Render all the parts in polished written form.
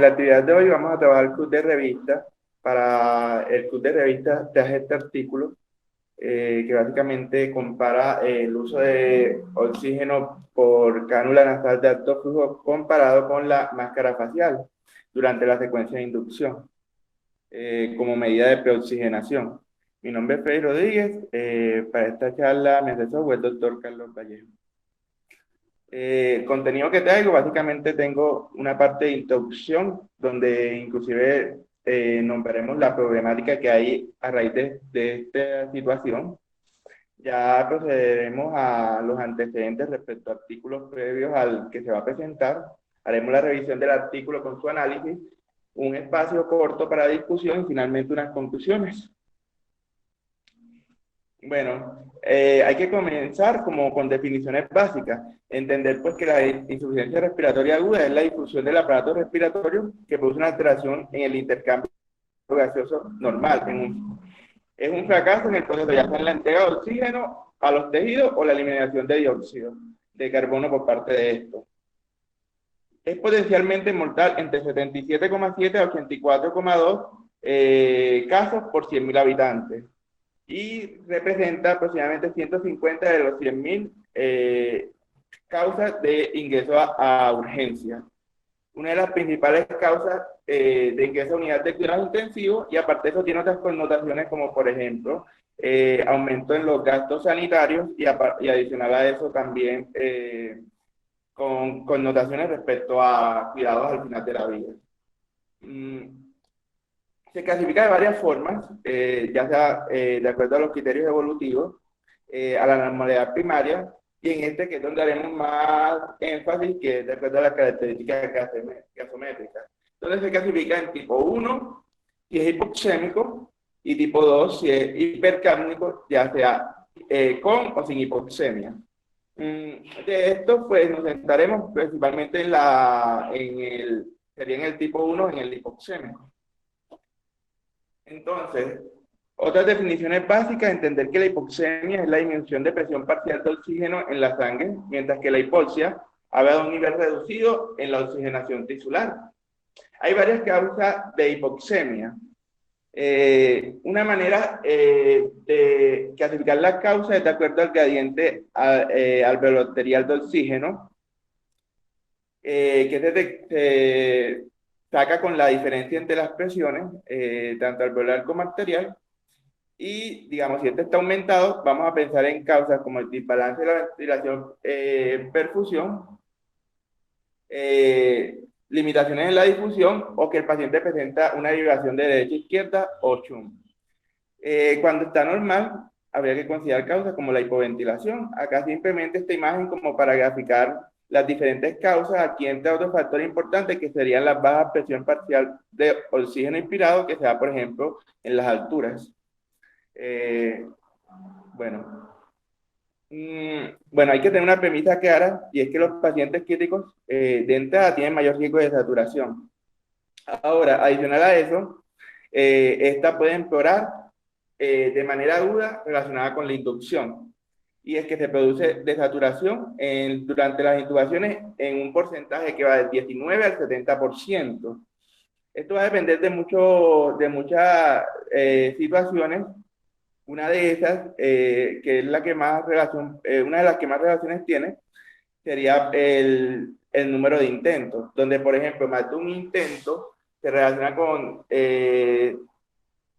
la actividad de hoy vamos a trabajar el club de revistas. Para el club de revistas traje este artículo que básicamente compara el uso de oxígeno por cánula nasal de alto flujo comparado con la máscara facial durante la secuencia de inducción como medida de preoxigenación. Mi nombre es Freddy Rodríguez. Para esta charla me asesor el doctor Carlos Vallejo. Contenido que traigo, básicamente tengo una parte de introducción donde inclusive nombraremos la problemática que hay a raíz de esta situación. Ya procederemos a los antecedentes respecto a artículos previos al que se va a presentar. Haremos la revisión del artículo con su análisis, un espacio corto para discusión y finalmente unas conclusiones. Bueno, hay que comenzar como con definiciones básicas. Entender pues que la insuficiencia respiratoria aguda es la difusión del aparato respiratorio que produce una alteración en el intercambio gaseoso normal. Es un fracaso en el proceso, ya sea en la entrega de oxígeno a los tejidos o la eliminación de dióxido de carbono por parte de esto. Es potencialmente mortal entre 77,7 a 84,2 casos por 100.000 habitantes. Y representa aproximadamente 150 de los 100.000 causas de ingreso a urgencia. Una de las principales causas de ingreso a unidad de cuidados intensivos, y aparte de eso tiene otras connotaciones como por ejemplo aumento en los gastos sanitarios y adicional a eso también con connotaciones respecto a cuidados al final de la vida. Se clasifica de varias formas, ya sea de acuerdo a los criterios evolutivos, a la normalidad primaria, y en este que es donde haremos más énfasis, que es de acuerdo a las características gasométricas. Entonces se clasifica en tipo 1, si es hipoxémico, y tipo 2, si es hipercápnico, ya sea con o sin hipoxemia. De esto, pues nos centraremos principalmente sería en el tipo 1, en el hipoxémico. Entonces, otras definiciones básicas: entender que la hipoxemia es la disminución de presión parcial de oxígeno en la sangre, mientras que la hipoxia habla de un nivel reducido en la oxigenación tisular. Hay varias causas de hipoxemia. Una manera de clasificar las causas es de acuerdo al gradiente alveolo-arterial de oxígeno, que se saca con la diferencia entre las presiones, tanto alveolar como arterial. Y, digamos, si este está aumentado, vamos a pensar en causas como el desbalance de la ventilación, perfusión, limitaciones en la difusión, o que el paciente presenta una vibración de derecha a izquierda o chum. Cuando está normal, habría que considerar causas como la hipoventilación. Acá simplemente esta imagen como para graficar las diferentes causas. Aquí entra otro factor importante que serían las bajas presión parcial de oxígeno inspirado, que se da, por ejemplo, en las alturas. Bueno, hay que tener una premisa clara, y es que los pacientes críticos de entrada tienen mayor riesgo de saturación. Ahora, adicional a eso, esta puede empeorar de manera aguda relacionada con la inducción, y es que se produce desaturación durante las intubaciones en un porcentaje que va del 19 al 70%. Esto va a depender de muchas situaciones. Una de esas, que es la que más una de las que más relaciones tiene, sería el número de intentos, donde, por ejemplo, más de un intento se relaciona con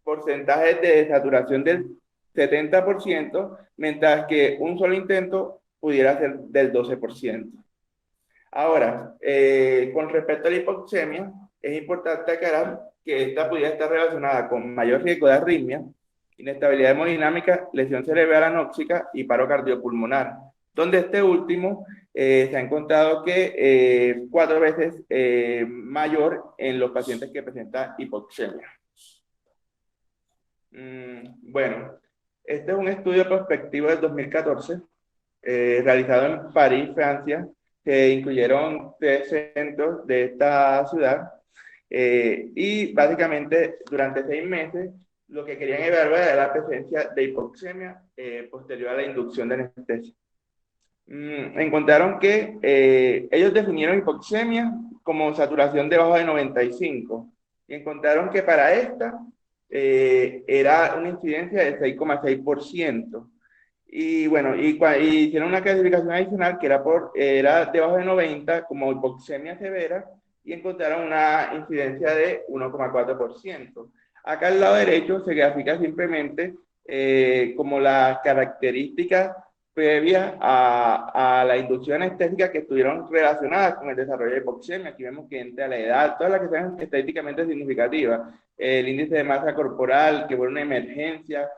porcentajes de saturación del 70%, mientras que un solo intento pudiera ser del 12%. Ahora, con respecto a la hipoxemia, es importante aclarar que esta pudiera estar relacionada con mayor riesgo de arritmia, inestabilidad hemodinámica, lesión cerebral anóxica y paro cardiopulmonar, donde este último se ha encontrado que 4 veces mayor en los pacientes que presentan hipoxemia. Bueno, este es un estudio prospectivo del 2014, realizado en París, Francia, que incluyeron 3 centros de esta ciudad, y básicamente durante 6 meses lo que querían evaluar era la presencia de hipoxemia posterior a la inducción de anestesia. Encontraron que ellos definieron hipoxemia como saturación debajo de 95 y encontraron que para esta era una incidencia del 6,6%. Y bueno, y hicieron una clasificación adicional que era debajo de 90 como hipoxemia severa y encontraron una incidencia de 1,4%. Acá al lado derecho se grafica simplemente como las características previas a la inducción anestésica que estuvieron relacionadas con el desarrollo de hipoxemia. Aquí vemos que entre la edad, todas las que sean estadísticamente significativas, el índice de masa corporal, que fue una emergencia,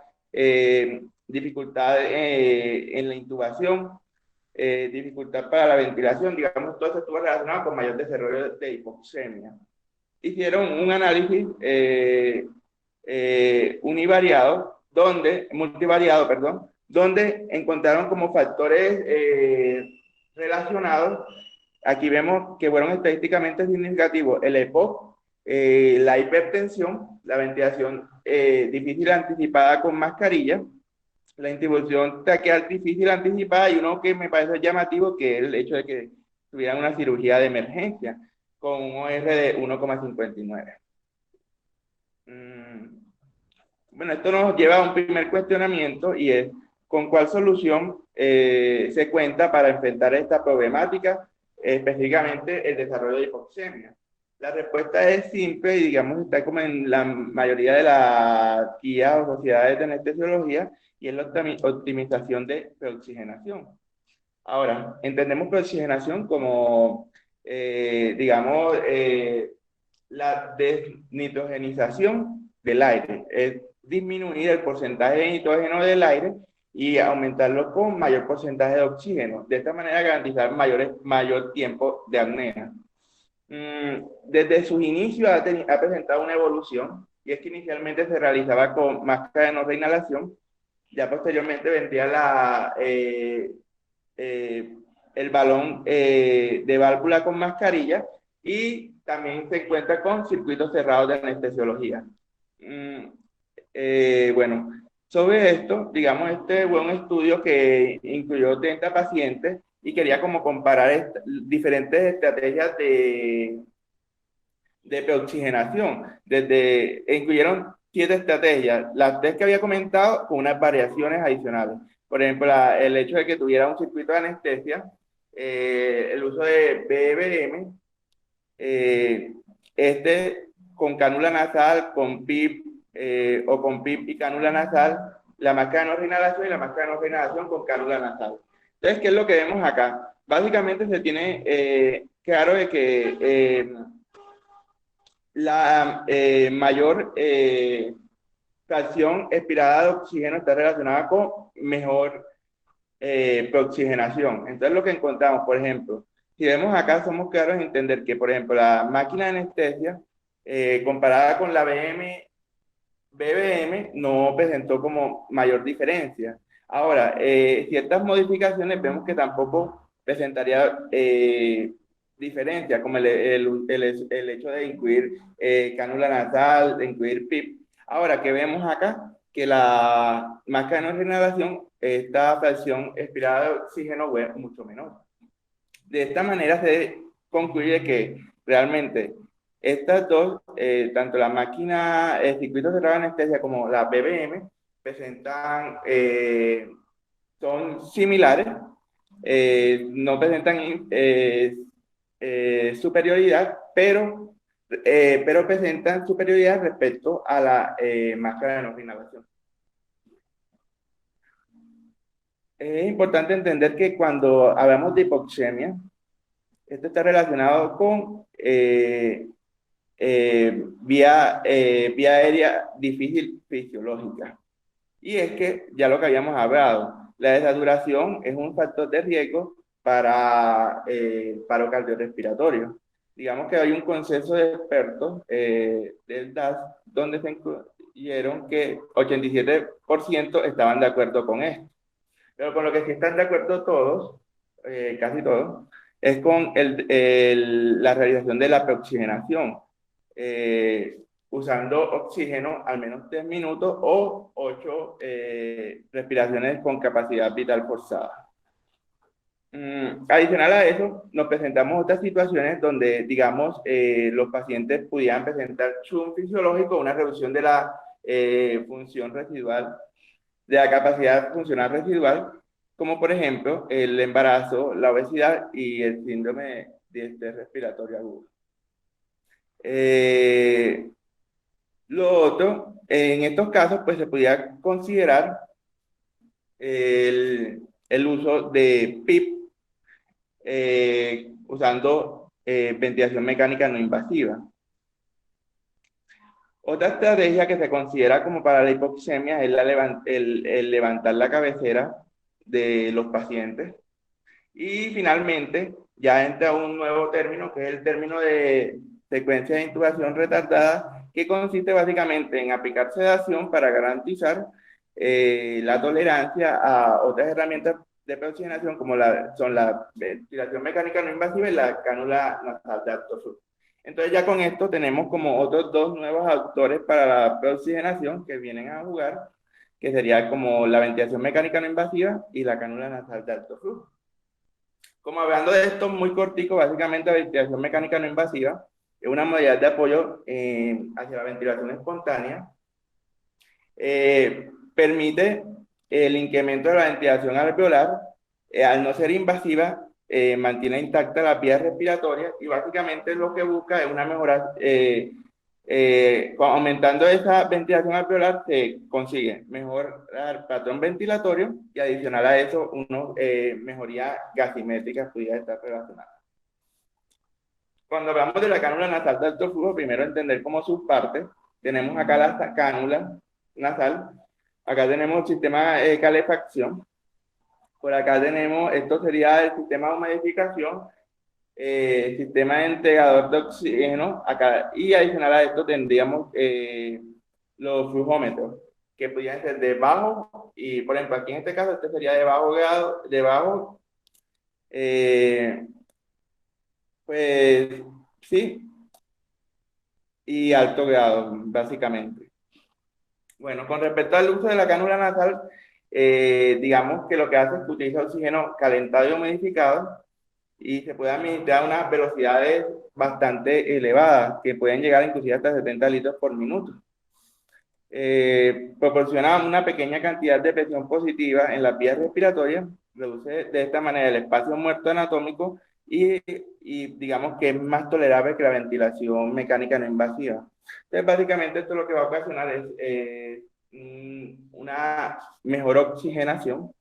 dificultad en la intubación, dificultad para la ventilación, digamos, todo eso estuvo relacionado con mayor desarrollo de hipoxemia. Hicieron un análisis multivariado, perdón, donde encontraron como factores relacionados. Aquí vemos que fueron estadísticamente significativos el EPOC, la hipertensión, la ventilación difícil anticipada con mascarilla, la intubación traqueal difícil anticipada y uno que me parece llamativo, que es el hecho de que tuvieran una cirugía de emergencia con un OR de 1,59. Bueno, esto nos lleva a un primer cuestionamiento y es ¿con cuál solución se cuenta para enfrentar esta problemática, específicamente el desarrollo de hipoxemia? La respuesta es simple y digamos está como en la mayoría de las guías o sociedades de anestesiología y es la optimización de preoxigenación. Ahora, entendemos preoxigenación como, digamos, la desnitrogenización del aire, es disminuir el porcentaje de nitrógeno del aire y aumentarlo con mayor porcentaje de oxígeno. De esta manera garantizar mayor tiempo de apnea. Desde sus inicios ha presentado una evolución y es que inicialmente se realizaba con máscara de no reinhalación, ya posteriormente vendría el balón de válvula con mascarilla y también se encuentra con circuitos cerrados de anestesiología. Bueno, sobre esto, digamos, este fue un estudio que incluyó 30 pacientes y quería como comparar diferentes estrategias de preoxigenación. Incluyeron 7 estrategias, las 3 que había comentado con unas variaciones adicionales. Por ejemplo, el hecho de que tuviera un circuito de anestesia, el uso de BBM, con cánula nasal, con PIP o con PIP y cánula nasal, la máscara de no reinhalación y la máscara de no reinhalación con cánula nasal. Entonces, ¿qué es lo que vemos acá? Básicamente se tiene claro de que la mayor fracción expirada de oxígeno está relacionada con mejor preoxigenación. Entonces, lo que encontramos, por ejemplo, si vemos acá, somos claros en entender que, por ejemplo, la máquina de anestesia, comparada con la BBM, no presentó como mayor diferencia. Ahora, ciertas modificaciones vemos que tampoco presentaría diferencia, como el hecho de incluir cánula nasal, de incluir PIP. Ahora, ¿qué vemos acá? Que la máscara de no reinhalación, esta fracción expirada de oxígeno fue mucho menor. De esta manera se concluye que realmente estas dos, tanto la máquina, el circuito cerrado de anestesia como la BBM, presentan, son similares, no presentan superioridad, pero presentan superioridad respecto a la máscara de no reinhalación. Es importante entender que cuando hablamos de hipoxemia, esto está relacionado con vía aérea difícil fisiológica. Y es que, ya lo que habíamos hablado, la desaturación es un factor de riesgo para paro cardiorrespiratorio. Digamos que hay un consenso de expertos del DAS donde se incluyeron que 87% estaban de acuerdo con esto. Pero con lo que sí están de acuerdo todos, casi todos, es con la realización de la preoxigenación, usando oxígeno al menos 3 minutos o 8 respiraciones con capacidad vital forzada. Adicional a eso, nos presentamos otras situaciones donde, digamos, los pacientes pudieran presentar shock fisiológico, una reducción de la función residual, de la capacidad funcional residual, como por ejemplo el embarazo, la obesidad y el síndrome de estrés respiratorio agudo. Lo otro, en estos casos, pues se podía considerar el uso de PIP usando ventilación mecánica no invasiva. Otra estrategia que se considera como para la hipoxemia es el levantar la cabecera de los pacientes. Y finalmente, ya entra un nuevo término, que es el término de secuencia de intubación retardada, que consiste básicamente en aplicar sedación para garantizar la tolerancia a otras herramientas de preoxigenación, como son la ventilación mecánica no invasiva y la cánula nasal de alto flujo. Entonces ya con esto tenemos como otros dos nuevos autores para la preoxigenación que vienen a jugar, que sería como la ventilación mecánica no invasiva y la cánula nasal de alto flujo. Como hablando de esto muy cortico, básicamente la ventilación mecánica no invasiva es una modalidad de apoyo hacia la ventilación espontánea. Permite el incremento de la ventilación alveolar, al no ser invasiva, mantiene intacta la vía respiratoria y básicamente lo que busca es una mejora, aumentando esa ventilación alveolar se consigue mejorar patrón ventilatorio y adicional a eso, una mejoría gasimétrica pudiera estar relacionada. Cuando hablamos de la cánula nasal de alto flujo, primero entender como sus partes. Tenemos acá la cánula nasal, acá tenemos el sistema de calefacción, por acá tenemos, esto sería el sistema de humidificación, sistema de entregador de oxígeno, acá, y adicional a esto tendríamos los flujómetros, que podrían ser de bajo, y por ejemplo aquí en este caso, este sería de bajo grado, de bajo, pues sí, y alto grado, básicamente. Bueno, con respecto al uso de la cánula nasal, digamos que lo que hace es que utiliza oxígeno calentado y humidificado y se puede administrar a unas velocidades bastante elevadas, que pueden llegar inclusive hasta 70 litros por minuto. Proporciona una pequeña cantidad de presión positiva en las vías respiratorias, reduce de esta manera el espacio muerto anatómico y digamos que es más tolerable que la ventilación mecánica no invasiva. Entonces, básicamente esto lo que va a ocasionar es una mejor oxigenación,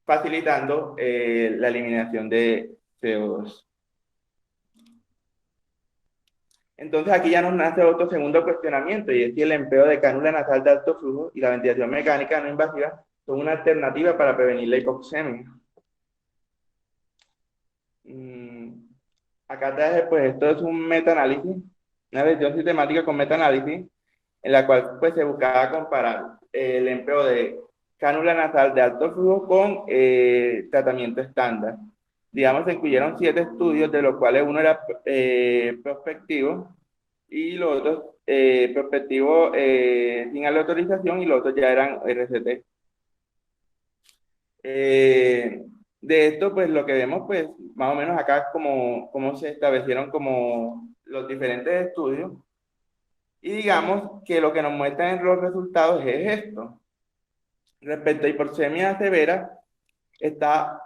facilitando la eliminación de CO2. Entonces aquí ya nos nace otro segundo cuestionamiento y es si el empleo de cánula nasal de alto flujo y la ventilación mecánica no invasiva son una alternativa para prevenir la hipoxemia. Acá traje, pues esto es un metaanálisis, una revisión sistemática con metaanálisis, en la cual pues se buscaba comparar el empleo de cánula nasal de alto flujo con tratamiento estándar. Digamos, se incluyeron 7 estudios, de los cuales uno era prospectivo y los otros prospectivos sin autorización y los otros ya eran RCT. De esto, pues lo que vemos, pues más o menos acá como se establecieron como los diferentes estudios y digamos que lo que nos muestran en los resultados es esto. Respecto a hipoxemia severa, está,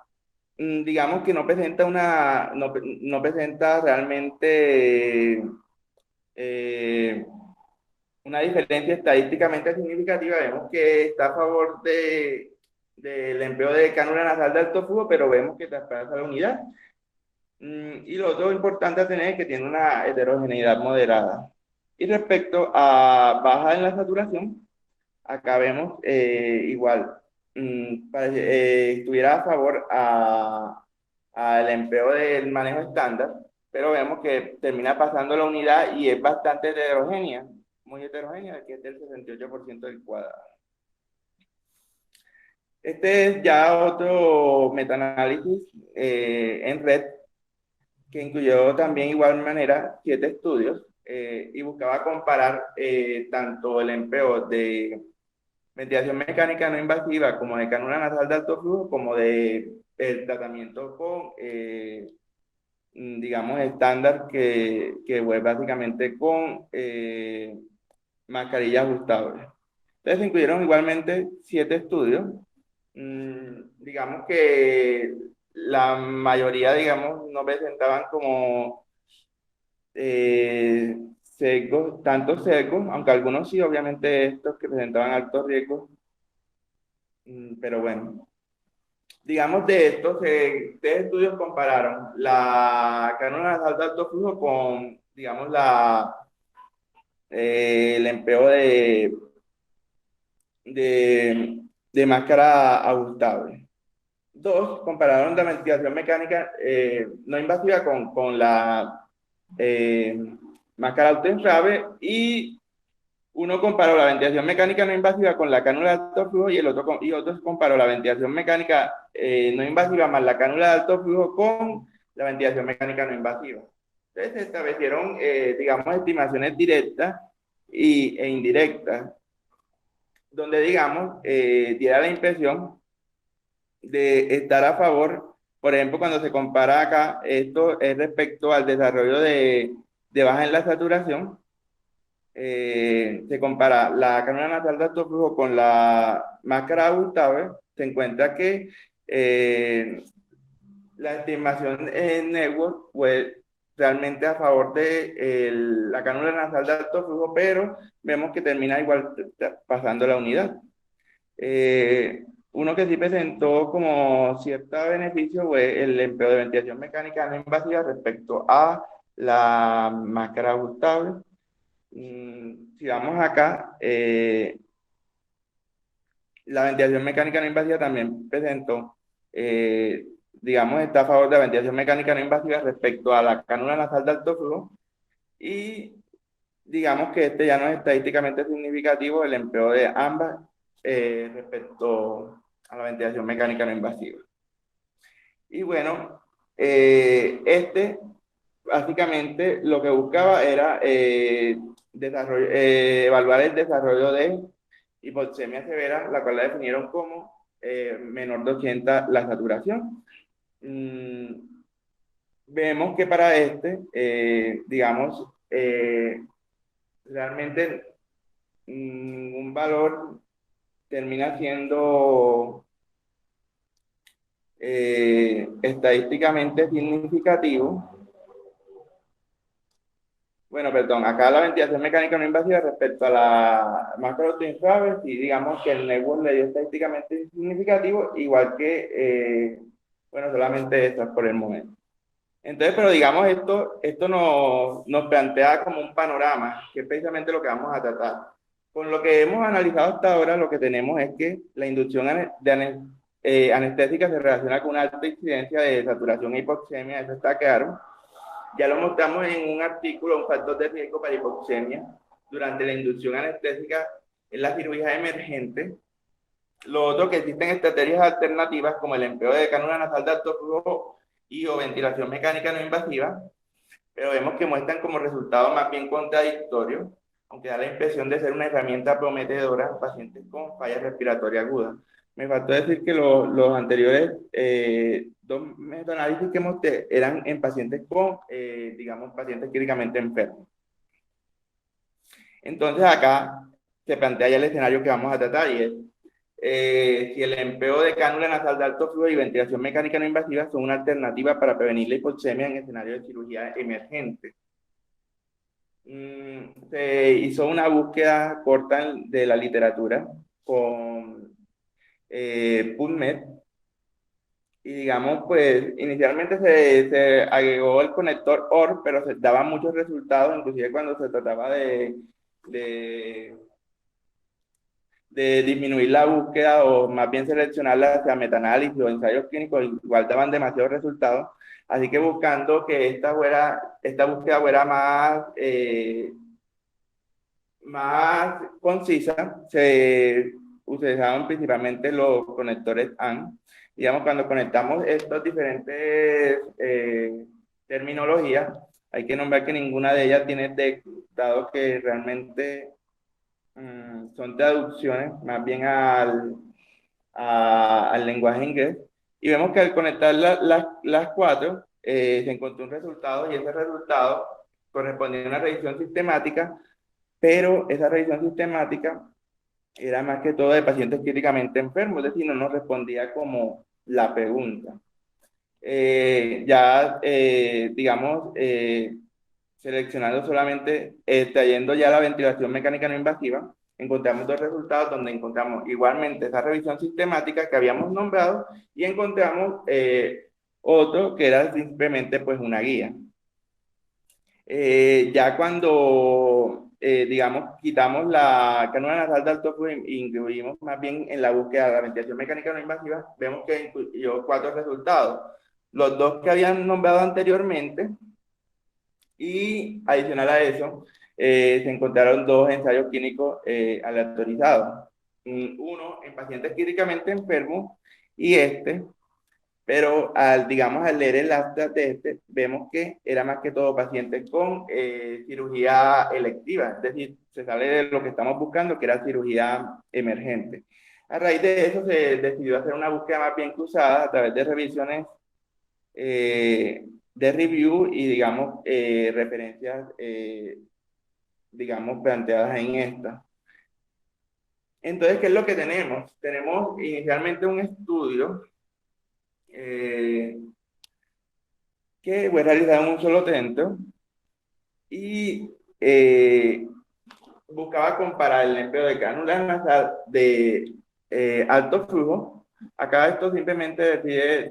digamos que no presenta no presenta realmente una diferencia estadísticamente significativa. Vemos que está a favor del empleo de cánula nasal de alto flujo, pero vemos que traspasa la unidad. Y lo otro importante a tener es que tiene una heterogeneidad moderada. Y respecto a baja en la saturación, acá vemos igual, estuviera a favor al empleo del manejo estándar, pero vemos que termina pasando la unidad y es bastante heterogénea, muy heterogénea, que es del 68% del cuadrado. Este es ya otro metaanálisis en red que incluyó también igual manera 7 estudios y buscaba comparar tanto el empleo de ventilación mecánica no invasiva, como de cánula nasal de alto flujo, como de el tratamiento con, digamos, estándar, que fue básicamente con mascarillas ajustables. Entonces se incluyeron igualmente 7 estudios. Digamos que la mayoría, digamos, no presentaban como sesgos, tantos sesgos, aunque algunos sí, obviamente estos que presentaban altos riesgos, pero bueno. Digamos de estos, 3 estudios compararon la cánula nasal de alto flujo con, digamos, el empleo de, de máscara ajustable. 2, compararon la ventilación mecánica no invasiva con la eh, máscara autoinflable, y uno comparó la ventilación mecánica no invasiva con la cánula de alto flujo, y otro comparó la ventilación mecánica no invasiva más la cánula de alto flujo con la ventilación mecánica no invasiva. Entonces se establecieron, digamos, estimaciones directas e indirectas, donde, digamos, diera la impresión de estar a favor. Por ejemplo, cuando se compara acá, esto es respecto al desarrollo de baja en la saturación. Se compara la cánula nasal de alto flujo con la máscara ajustable, se encuentra que la estimación en network fue realmente a favor de la cánula nasal de alto flujo, pero vemos que termina igual pasando la unidad. Uno que sí presentó como cierto beneficio fue el empleo de ventilación mecánica no invasiva respecto a la máscara ajustable. Si vamos acá, la ventilación mecánica no invasiva también presentó, digamos, está a favor de la ventilación mecánica no invasiva respecto a la cánula nasal de alto flujo, y digamos que este ya no es estadísticamente significativo el empleo de ambas respecto a la ventilación mecánica no invasiva. Y bueno, básicamente lo que buscaba era evaluar el desarrollo de hipoxemia severa, la cual la definieron como menor de 80 la saturación. Vemos que para digamos, realmente un valor termina siendo estadísticamente significativo. Bueno, perdón, acá la ventilación mecánica no invasiva respecto a la macro infrared, y digamos que el network le dio estadísticamente significativo, igual que, bueno, solamente estas por el momento. Entonces, pero digamos, esto nos plantea como un panorama, que es precisamente lo que vamos a tratar. Con lo que hemos analizado hasta ahora, lo que tenemos es que la inducción anestésica se relaciona con una alta incidencia de saturación e hipoxemia, eso está claro. Ya lo mostramos en un artículo, un factor de riesgo para hipoxemia durante la inducción anestésica en la cirugía emergente. Lo otro, que existen estrategias alternativas como el empleo de cánula nasal de alto flujo y o ventilación mecánica no invasiva, pero vemos que muestran como resultados más bien contradictorios, aunque da la impresión de ser una herramienta prometedora en pacientes con falla respiratoria aguda. Me faltó decir que los anteriores 2 metanálisis que mostré eran en pacientes con, digamos, pacientes clínicamente enfermos. Entonces acá se plantea ya el escenario que vamos a tratar, y es si el empleo de cánula nasal de alto flujo y ventilación mecánica no invasiva son una alternativa para prevenir la hipoxemia en escenario de cirugía emergente. Se hizo una búsqueda corta de la literatura con PubMed, y digamos, pues inicialmente se agregó el conector OR, pero se daban muchos resultados, inclusive cuando se trataba de, de disminuir la búsqueda, o más bien seleccionarla hacia metanálisis o ensayos clínicos, igual daban demasiados resultados. Así que buscando que esta búsqueda fuera más concisa, se utilizaban principalmente los conectores AND. Digamos, cuando conectamos estas diferentes terminologías, hay que nombrar que ninguna de ellas tiene TEC, dado que realmente son traducciones más bien al lenguaje inglés. Y vemos que al conectar las cuatro, se encontró un resultado y ese resultado correspondía a una revisión sistemática, pero esa revisión sistemática era más que todo de pacientes críticamente enfermos, es decir, no nos respondía como la pregunta. Digamos, seleccionando solamente, trayendo ya la ventilación mecánica no invasiva, encontramos dos resultados donde encontramos igualmente esa revisión sistemática que habíamos nombrado y encontramos otro que era simplemente pues una guía. Ya cuando, digamos, quitamos la cánula nasal de alto flujo e incluimos más bien en la búsqueda de la ventilación mecánica no invasiva, vemos que incluyó cuatro resultados. Los dos que habían nombrado anteriormente, y adicional a eso, se encontraron dos ensayos clínicos aleatorizados. Uno en pacientes críticamente enfermos y pero digamos, al leer el acta de vemos que era más que todo pacientes con cirugía electiva, es decir, se sale de lo que estamos buscando, que era cirugía emergente. A raíz de eso se decidió hacer una búsqueda más bien cruzada a través de revisiones de review y, digamos, referencias, digamos, planteadas en esta. Entonces, ¿qué es lo que tenemos? Tenemos inicialmente un estudio que fue realizado en un solo centro y buscaba comparar el empleo de cánula nasal de alto flujo. Acá esto simplemente decide,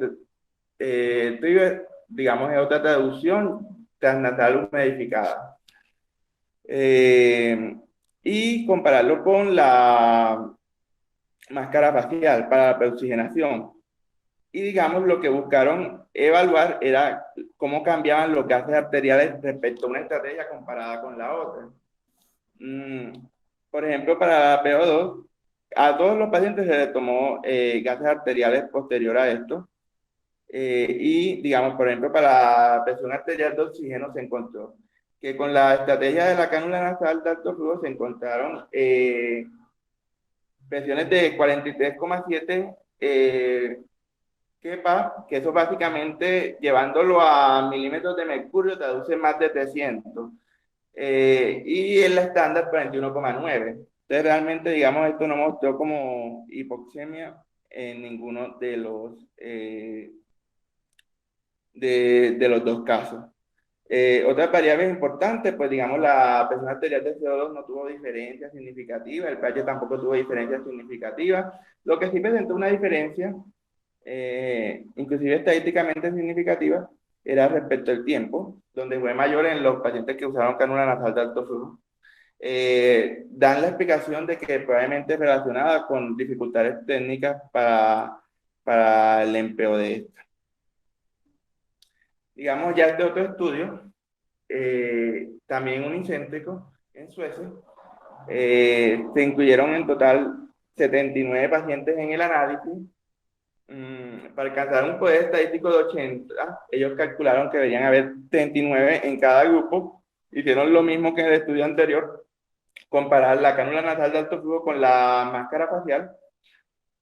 digamos, es otra traducción transnasal humidificada. Y compararlo con la máscara facial para la preoxigenación. Y digamos, lo que buscaron evaluar era cómo cambiaban los gases arteriales respecto a una estrategia comparada con la otra. Por ejemplo, para la PO2, a todos los pacientes se les tomó gases arteriales posterior a esto. Y, digamos, por ejemplo, para la presión arterial de oxígeno se encontró que con la estrategia de la cánula nasal de alto flujo se encontraron presiones de 43,7 que eso básicamente, llevándolo a milímetros de mercurio, traduce más de 300. Y en la estándar 41,9. Entonces, realmente, digamos, esto no mostró como hipoxemia en ninguno de los dos casos. Otras variables importantes, pues digamos, la presión arterial de CO2 no tuvo diferencia significativa, el pH tampoco tuvo diferencia significativa. Lo que sí presentó una diferencia, inclusive estadísticamente significativa, era respecto al tiempo, donde fue mayor en los pacientes que usaron cánula nasal de alto flujo. Dan la explicación de que probablemente relacionada con dificultades técnicas para el empleo de esta. Digamos, ya este otro estudio, también unicéntrico en Suecia, se incluyeron en total 79 pacientes en el análisis. Para alcanzar un poder estadístico de 80, ellos calcularon que deberían haber 39 en cada grupo. Hicieron lo mismo que en el estudio anterior, comparar la cánula nasal de alto flujo con la máscara facial,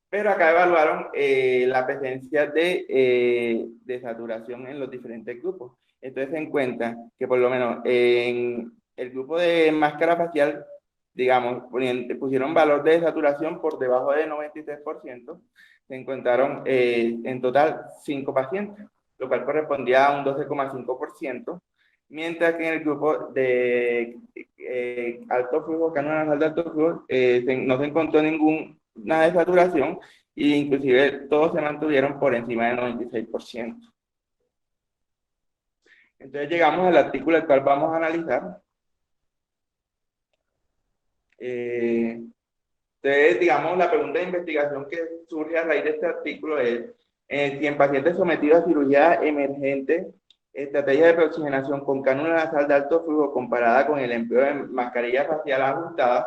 pero acá evaluaron la presencia de saturación en los diferentes grupos. Entonces se encuentra que por lo menos en el grupo de máscara facial, digamos, pusieron valor de saturación por debajo de 93%, se encontraron en total 5 pacientes, lo cual correspondía a un 12,5%, mientras que en el grupo de alto flujo, cánula nasal de alto flujo, no se encontró nada de saturación e inclusive todos se mantuvieron por encima del 96%. Entonces llegamos al artículo el cual vamos a analizar. Entonces, digamos, la pregunta de investigación que surge a raíz de este artículo es si en pacientes sometidos a cirugía emergente, estrategia de preoxigenación con cánula nasal de alto flujo comparada con el empleo de mascarilla facial ajustada,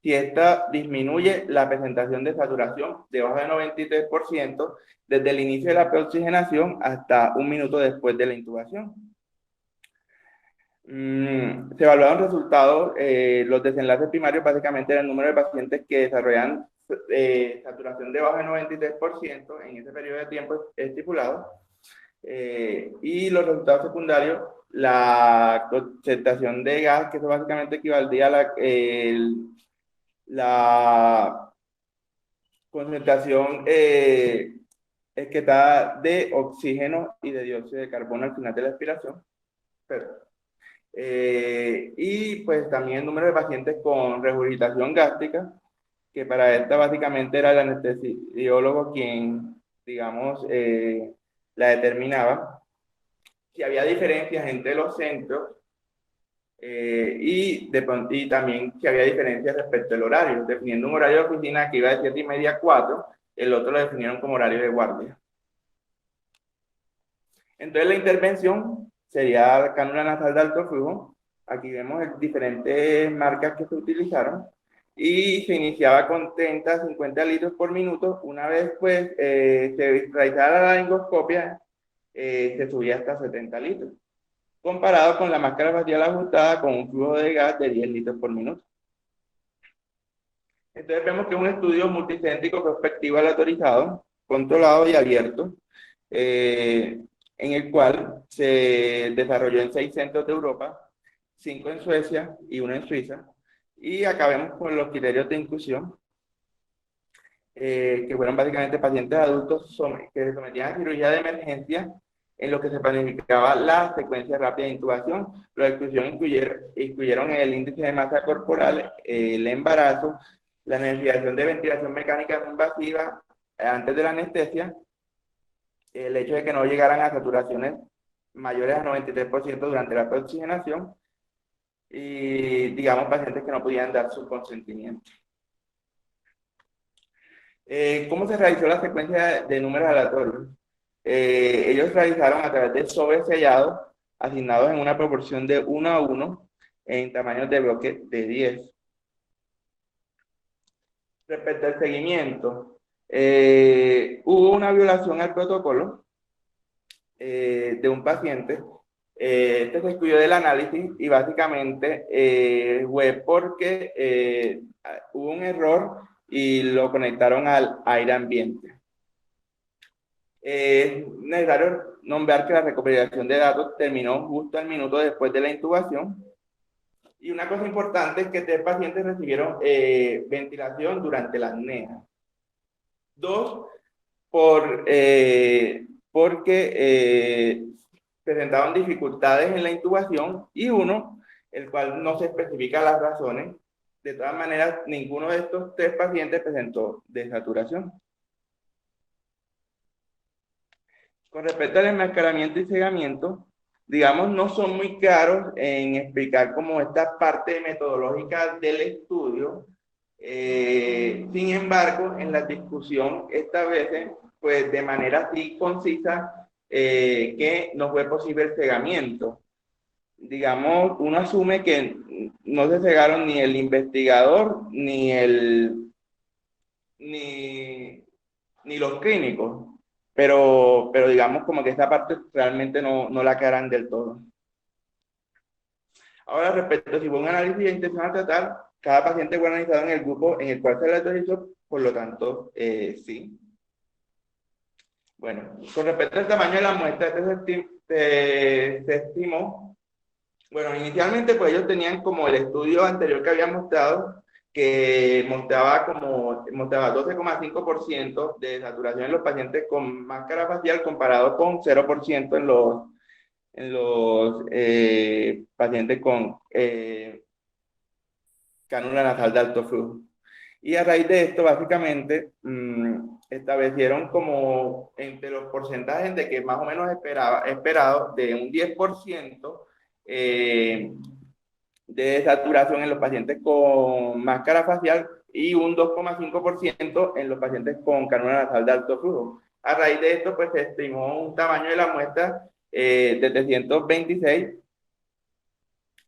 si esta disminuye la presentación de saturación debajo del 93% desde el inicio de la preoxigenación hasta un minuto después de la intubación. Se evaluaron resultados, los desenlaces primarios básicamente era el número de pacientes que desarrollan saturación debajo del 93% en ese periodo de tiempo estipulado, y los resultados secundarios, la concentración de gas, que eso básicamente equivaldría a la concentración que está de oxígeno y de dióxido de carbono al final de la expiración. Pero, y pues también el número de pacientes con regurgitación gástrica, que para esta básicamente era el anestesiólogo quien, digamos, la determinaba. Si había diferencias entre los centros y también si había diferencias respecto al horario, definiendo un horario de oficina que iba de 7:30 a 4, el otro lo definieron como horario de guardia. Entonces la intervención sería la cánula nasal de alto flujo. Aquí vemos diferentes marcas que se utilizaron y se iniciaba con 30 a 50 litros por minuto. Una vez pues se realizara la laringoscopia, se subía hasta 70 litros, comparado con la máscara facial ajustada con un flujo de gas de 10 litros por minuto. Entonces vemos que es un estudio multicéntrico prospectivo aleatorizado, controlado y abierto, en el cual se desarrolló en 6 centros de Europa, 5 en Suecia y 1 en Suiza. Y acá vemos con los criterios de inclusión, que fueron básicamente pacientes adultos que se sometían a cirugía de emergencia, en lo que se planificaba la secuencia rápida de intubación. La exclusión incluyeron el índice de masa corporal, el embarazo, la necesidad de ventilación mecánica no invasiva antes de la anestesia, el hecho de que no llegaran a saturaciones mayores a 93% durante la oxigenación y, digamos, pacientes que no podían dar su consentimiento. ¿Cómo se realizó la secuencia de números aleatorios? Ellos realizaron a través de sobres sellados, asignados en una proporción de 1 a 1, en tamaños de bloque de 10. Respecto al seguimiento, hubo una violación al protocolo de un paciente. Este se excluyó del análisis y básicamente fue porque hubo un error y lo conectaron al aire ambiente. Es necesario nombrar que la recopilación de datos terminó justo al minuto después de la intubación. Y una cosa importante es que 3 pacientes recibieron ventilación durante la apnea. 2 porque presentaban dificultades en la intubación, y 1, el cual no se especifica las razones. De todas maneras, ninguno de estos 3 pacientes presentó desaturación. Con respecto al enmascaramiento y cegamiento, digamos, no son muy claros en explicar como esta parte metodológica del estudio. Sin embargo, en la discusión establecen, pues de manera así concisa, que no fue posible el cegamiento. Digamos, uno asume que no se cegaron ni el investigador ni los clínicos, pero digamos como que esa parte realmente no la aclaran del todo. Ahora, respecto a si fue un análisis de intención a tratar, cada paciente fue analizado en el grupo en el cual se le autorizó, por lo tanto, sí. Bueno, con respecto al tamaño de la muestra, se estimó, bueno, inicialmente pues ellos tenían como el estudio anterior que había mostrado, que mostraba 12,5% de saturación en los pacientes con máscara facial comparado con 0% en los pacientes con cánula nasal de alto flujo. Y a raíz de esto, básicamente, establecieron como entre los porcentajes de que más o menos esperado de un 10% de saturación en los pacientes con máscara facial y un 2,5% en los pacientes con cánula nasal de alto flujo. A raíz de esto, pues se estimó un tamaño de la muestra de 326,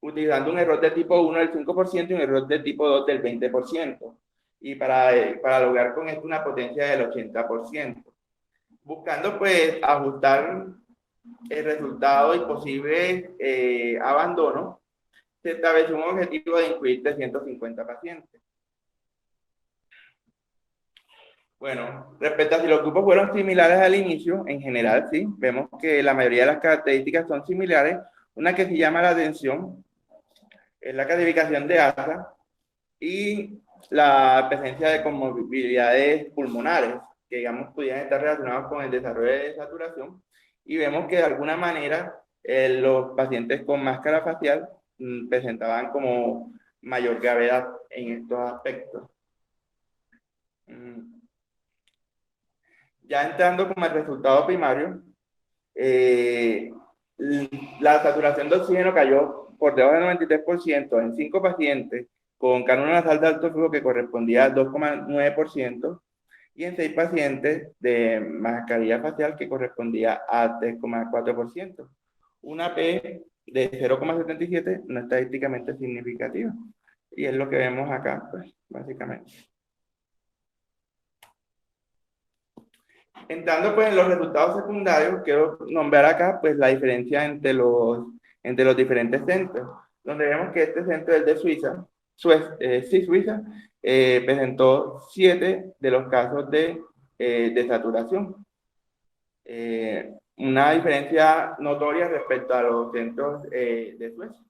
utilizando un error de tipo 1 del 5% y un error de tipo 2 del 20%. Y para lograr con esto una potencia del 80%. Buscando pues ajustar el resultado y posible abandono, se estableció un objetivo de incluir 350 pacientes. Bueno, respecto a si los grupos fueron similares al inicio, en general sí, vemos que la mayoría de las características son similares. Una que se llama la atención es la clasificación de ASA y la presencia de comorbilidades pulmonares, que digamos pudieran estar relacionadas con el desarrollo de saturación. Y vemos que de alguna manera los pacientes con máscara facial presentaban como mayor gravedad en estos aspectos. Ya entrando como el resultado primario, la saturación de oxígeno cayó por debajo del 93% en 5 pacientes con cánula nasal de alto flujo que correspondía al 2,9% y en 6 pacientes de mascarilla facial que correspondía a 3,4%. Una P de 0,77 no estadísticamente significativa. Y es lo que vemos acá, pues, básicamente. Entrando pues en los resultados secundarios, quiero nombrar acá pues la diferencia entre los diferentes centros, donde vemos que este centro es de Suiza, Suiza, presentó 7 de los casos de saturación. Una diferencia notoria respecto a los centros de Suecia.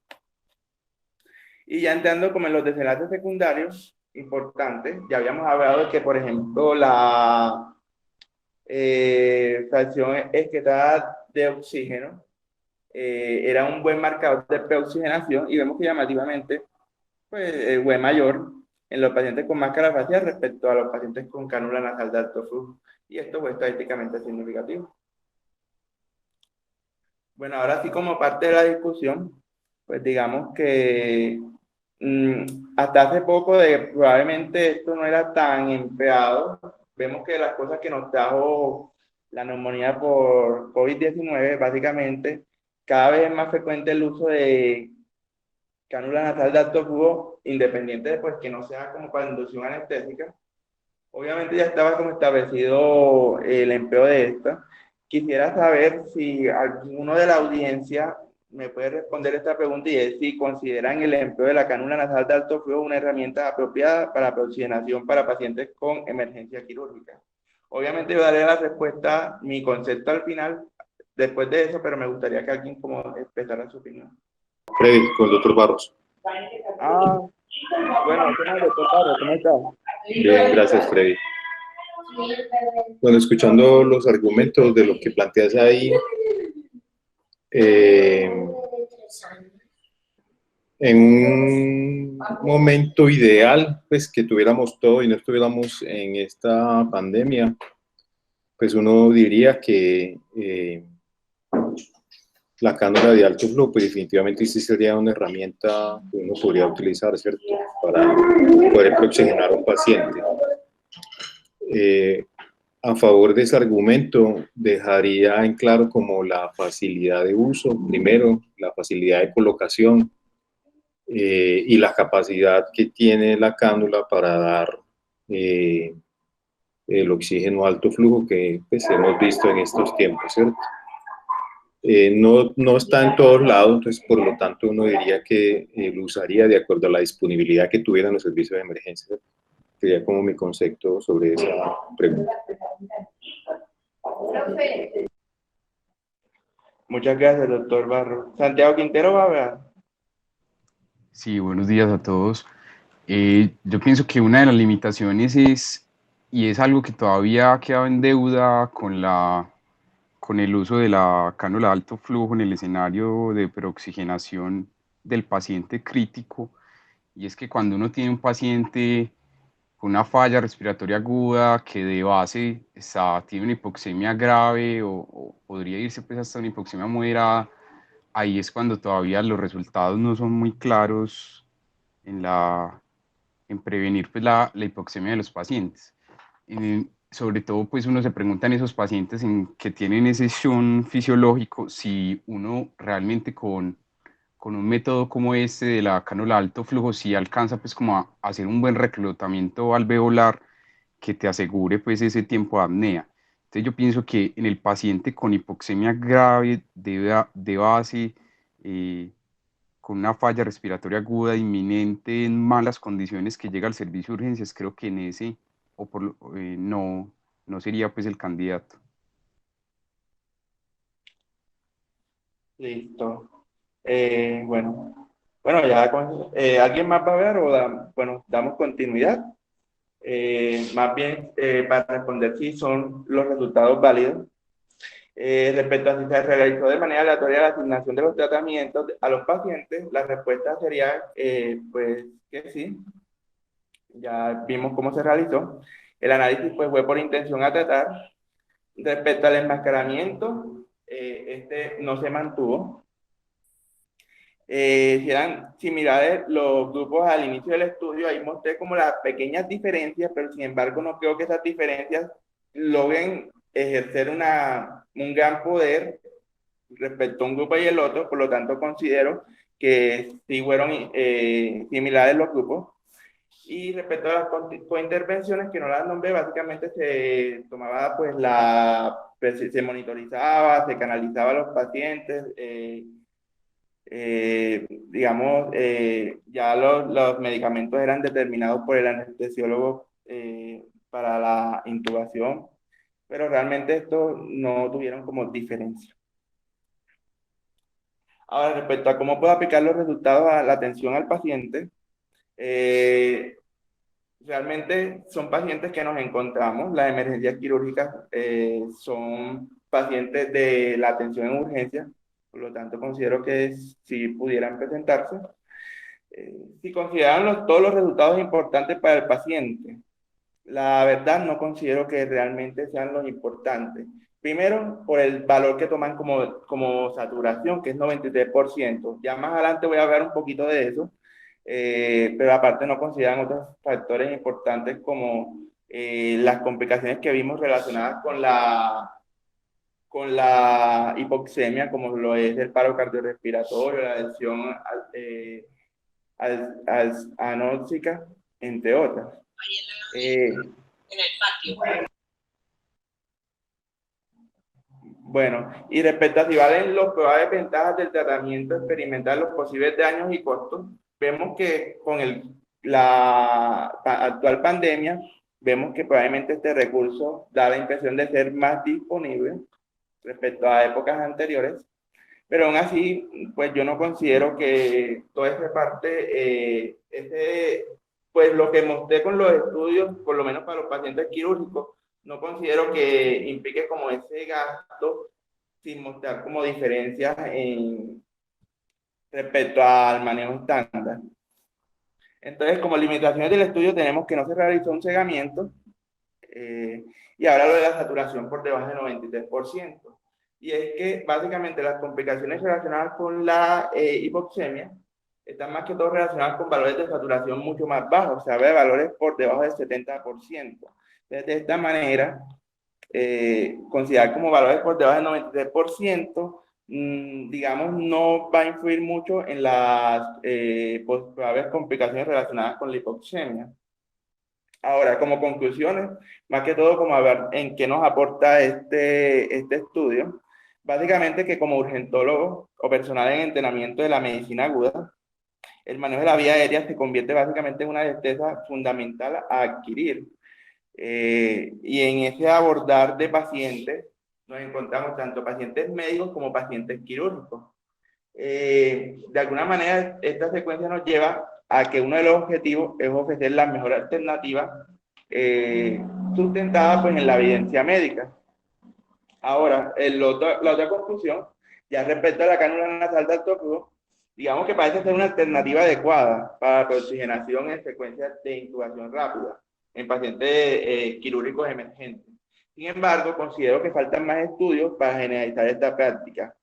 Y ya entrando como en los desenlaces secundarios importantes, ya habíamos hablado de que, por ejemplo, la fracción excretada de oxígeno era un buen marcador de preoxigenación y vemos que llamativamente pues, fue mayor en los pacientes con máscara facial respecto a los pacientes con cánula nasal de alto flujo. Y esto fue estadísticamente significativo. Bueno, ahora sí como parte de la discusión, pues digamos que hasta hace poco probablemente esto no era tan empleado. Vemos que las cosas que nos trajo la neumonía por COVID-19, básicamente, cada vez es más frecuente el uso de cánula nasal de alto flujo, independiente de pues, que no sea como para inducción anestésica. Obviamente ya estaba como establecido el empleo de esta. Quisiera saber si alguno de la audiencia me puede responder esta pregunta y es si consideran el empleo de la cánula nasal de alto flujo una herramienta apropiada para la oxigenación para pacientes con emergencia quirúrgica. Obviamente yo daré la respuesta, mi concepto al final, después de eso, pero me gustaría que alguien como expresara su opinión. Freddy, con el doctor Barros. Bueno, doctor Barros, ¿cómo está? Bien, gracias, Freddy. Bueno, escuchando los argumentos de lo que planteas ahí, en un momento ideal, pues que tuviéramos todo y no estuviéramos en esta pandemia, pues uno diría que la cánula de alto flujo, pues definitivamente sí sería una herramienta que uno podría utilizar, ¿cierto? Para poder oxigenar a un paciente. A favor de ese argumento, dejaría en claro como la facilidad de uso, primero, la facilidad de colocación y la capacidad que tiene la cánula para dar el oxígeno a alto flujo que pues, hemos visto en estos tiempos, ¿cierto? No está en todos lados, entonces por lo tanto uno diría que lo usaría de acuerdo a la disponibilidad que tuvieran los servicios de emergencia, ¿cierto? Sería como mi concepto sobre esa pregunta. Muchas gracias, doctor Barro. Santiago Quintero va a hablar. Sí, buenos días a todos. Yo pienso que una de las limitaciones y es algo que todavía ha quedado en deuda con el uso de la cánula de alto flujo en el escenario de preoxigenación del paciente crítico, y es que cuando uno tiene un paciente con una falla respiratoria aguda que de base tiene una hipoxemia grave o podría irse pues hasta una hipoxemia moderada, ahí es cuando todavía los resultados no son muy claros en prevenir pues, la hipoxemia de los pacientes. Sobre todo, pues uno se pregunta en esos pacientes que tienen ese shunt fisiológico, si uno realmente con un método como este de la cánula de alto flujo, si alcanza pues como a hacer un buen reclutamiento alveolar que te asegure pues ese tiempo de apnea. Entonces yo pienso que en el paciente con hipoxemia grave de base, con una falla respiratoria aguda inminente en malas condiciones que llega al servicio de urgencias, creo que en ese no, no sería pues el candidato. Listo. Bueno, ya ¿alguien más va a ver o bueno, damos continuidad? Más bien, para responder si son los resultados válidos. Respecto a si se realizó de manera aleatoria la asignación de los tratamientos a los pacientes, la respuesta sería pues que sí. Ya vimos cómo se realizó. El análisis pues fue por intención a tratar. Respecto al enmascaramiento, este no se mantuvo. Si eran similares los grupos al inicio del estudio, ahí mostré como las pequeñas diferencias, pero sin embargo no creo que esas diferencias logren ejercer un gran poder respecto a un grupo y el otro, por lo tanto considero que sí fueron similares los grupos. Y respecto a las cointervenciones, que no las nombré, básicamente se tomaba pues se monitorizaba, se canalizaba a los pacientes, digamos, ya los medicamentos eran determinados por el anestesiólogo para la intubación, pero realmente estos no tuvieron como diferencia. Ahora, respecto a cómo puedo aplicar los resultados a la atención al paciente, realmente son pacientes que nos encontramos. Las emergencias quirúrgicas son pacientes de la atención en urgencia, por lo tanto considero que si pudieran presentarse. Si consideran todos los resultados importantes para el paciente, la verdad no considero que realmente sean los importantes. Primero, por el valor que toman como saturación, que es 93%. Ya más adelante voy a hablar un poquito de eso, pero aparte no consideran otros factores importantes como las complicaciones que vimos relacionadas con la hipoxemia, como lo es el paro cardiorrespiratorio, la adhesión anóxica, entre otras. En el patio. Bueno, y respecto a si valen los probables ventajas del tratamiento experimental, los posibles daños y costos, vemos que con la actual pandemia, vemos que probablemente este recurso da la impresión de ser más disponible respecto a épocas anteriores, pero aún así, pues yo no considero que toda esa parte, pues lo que mostré con los estudios, por lo menos para los pacientes quirúrgicos, no considero que implique como ese gasto sin mostrar como diferencias respecto al manejo estándar. Entonces, como limitaciones del estudio tenemos que no se realizó un cegamiento y ahora lo de la saturación por debajo del 93%. Y es que básicamente las complicaciones relacionadas con la hipoxemia están más que todo relacionadas con valores de saturación mucho más bajos, o sea, de valores por debajo del 70%. Entonces, de esta manera, considerar como valores por debajo del 93%, digamos, no va a influir mucho en las probables complicaciones relacionadas con la hipoxemia. Ahora, como conclusiones, más que todo como a ver en qué nos aporta este estudio, básicamente que como urgentólogo o personal en entrenamiento de la medicina aguda, el manejo de la vía aérea se convierte básicamente en una destreza fundamental a adquirir. Y en ese abordar de pacientes nos encontramos tanto pacientes médicos como pacientes quirúrgicos. De alguna manera, esta secuencia nos lleva a que uno de los objetivos es ofrecer la mejor alternativa sustentada pues, en la evidencia médica. Ahora, la otra conclusión, ya respecto a la cánula nasal de alto flujo, digamos que parece ser una alternativa adecuada para la oxigenación en secuencias de intubación rápida en pacientes quirúrgicos emergentes. Sin embargo, considero que faltan más estudios para generalizar esta práctica.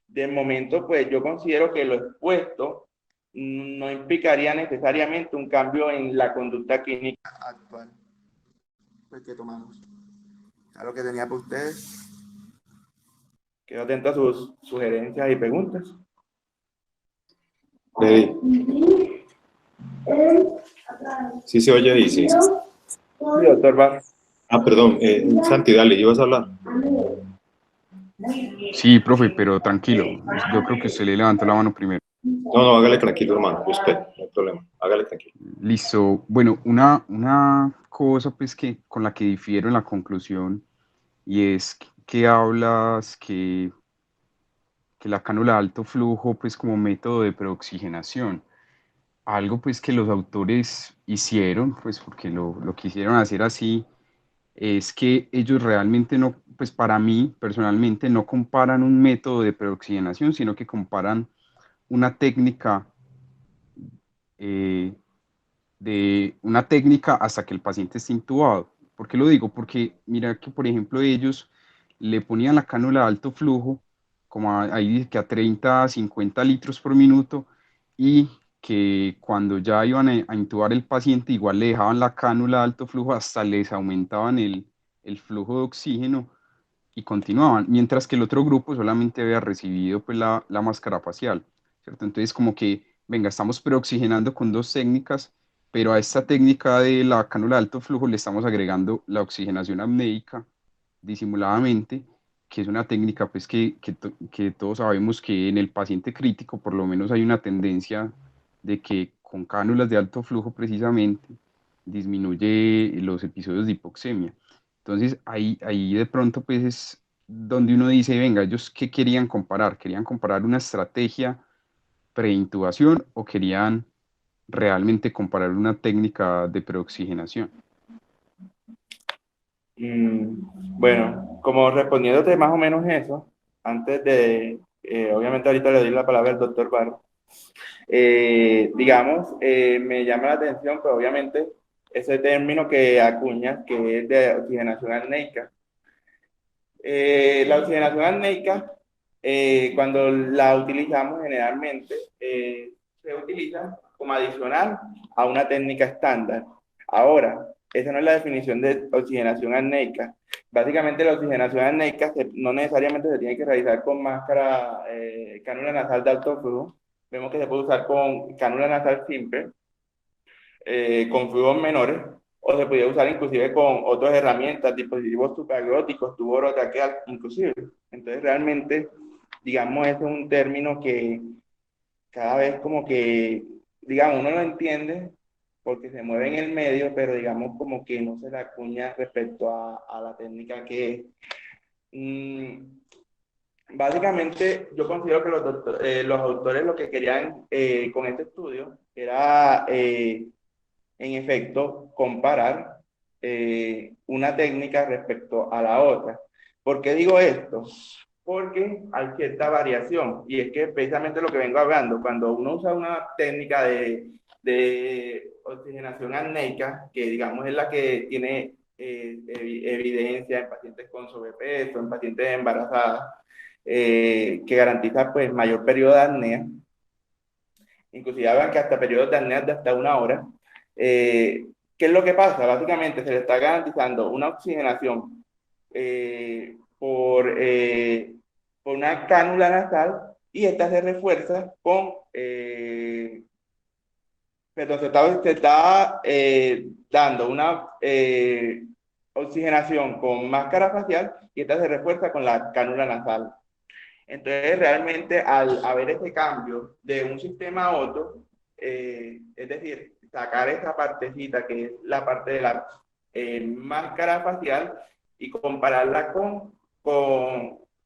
De momento, pues yo considero que lo expuesto no implicaría necesariamente un cambio en la conducta clínica actual pues, que tomamos. ¿Es lo que tenía para ustedes? Quedo atento a sus sugerencias y preguntas. Sí se oye, dice. Sí, doctor Vázquez. Perdón, Santi, dale, ¿ibas a hablar? Sí, profe, pero tranquilo. Yo creo que usted le levantó la mano primero. No, hágale tranquilo, hermano, yo espero, no hay problema, hágale tranquilo. Listo. Bueno, una cosa pues que con la que difiero en la conclusión y es que hablas que la cánula de alto flujo pues como método de preoxigenación. Algo pues que los autores hicieron, pues porque lo quisieron hacer así, es que ellos realmente no, pues para mí personalmente no comparan un método de preoxigenación, sino que comparan una técnica eh, una técnica hasta que el paciente esté intubado. ¿Por qué lo digo? Porque mira que, por ejemplo, ellos le ponían la cánula de alto flujo, como ahí dice que a 30, 50 litros por minuto, y que cuando ya iban a intubar el paciente, igual le dejaban la cánula de alto flujo hasta les aumentaban el flujo de oxígeno y continuaban, mientras que el otro grupo solamente había recibido pues la máscara facial, ¿cierto? Entonces como que, venga, estamos preoxigenando con dos técnicas, pero a esta técnica de la cánula de alto flujo le estamos agregando la oxigenación apneica disimuladamente, que es una técnica pues que todos sabemos que en el paciente crítico por lo menos hay una tendencia de que con cánulas de alto flujo precisamente disminuye los episodios de hipoxemia. Entonces ahí de pronto pues es donde uno dice, venga, ellos qué querían comparar, querían comparar una estrategia preintubación o querían realmente comparar una técnica de preoxigenación. Bueno, como respondiéndote más o menos eso, antes de, obviamente ahorita le doy la palabra al doctor Barro, digamos, me llama la atención, pues obviamente, ese término que acuña, que es de oxigenación apneica. La oxigenación apneica, cuando la utilizamos generalmente, se utiliza como adicional a una técnica estándar. Ahora, esa no es la definición de oxigenación apneica. Básicamente, la oxigenación apneica no necesariamente se tiene que realizar con máscara, cánula nasal de alto flujo. Vemos que se puede usar con cánula nasal simple, con flujos menores, o se podía usar inclusive con otras herramientas, dispositivos supraglóticos, tubo orotraqueal, inclusive. Entonces, realmente, digamos, ese es un término que cada vez como que, digamos, uno lo entiende porque se mueve en el medio, pero digamos como que no se le acuña respecto a la técnica que es. Básicamente, yo considero que los autores lo que querían con este estudio era, en efecto, comparar una técnica respecto a la otra. ¿Por qué digo esto? Porque hay cierta variación, y es que precisamente lo que vengo hablando, cuando uno usa una técnica de oxigenación apneica, que digamos es la que tiene evidencia en pacientes con sobrepeso, en pacientes embarazadas, que garantiza pues mayor periodo de apnea, inclusive hablan que hasta periodos de apnea de hasta 1 hora. ¿Qué es lo que pasa? Básicamente se le está garantizando una oxigenación por una cánula nasal, y esta se refuerza con, perdón, se está dando una oxigenación con máscara facial, y esta se refuerza con la cánula nasal. Entonces, realmente, al haber ese cambio de un sistema a otro, es decir, sacar esa partecita que es la parte de la máscara facial y compararla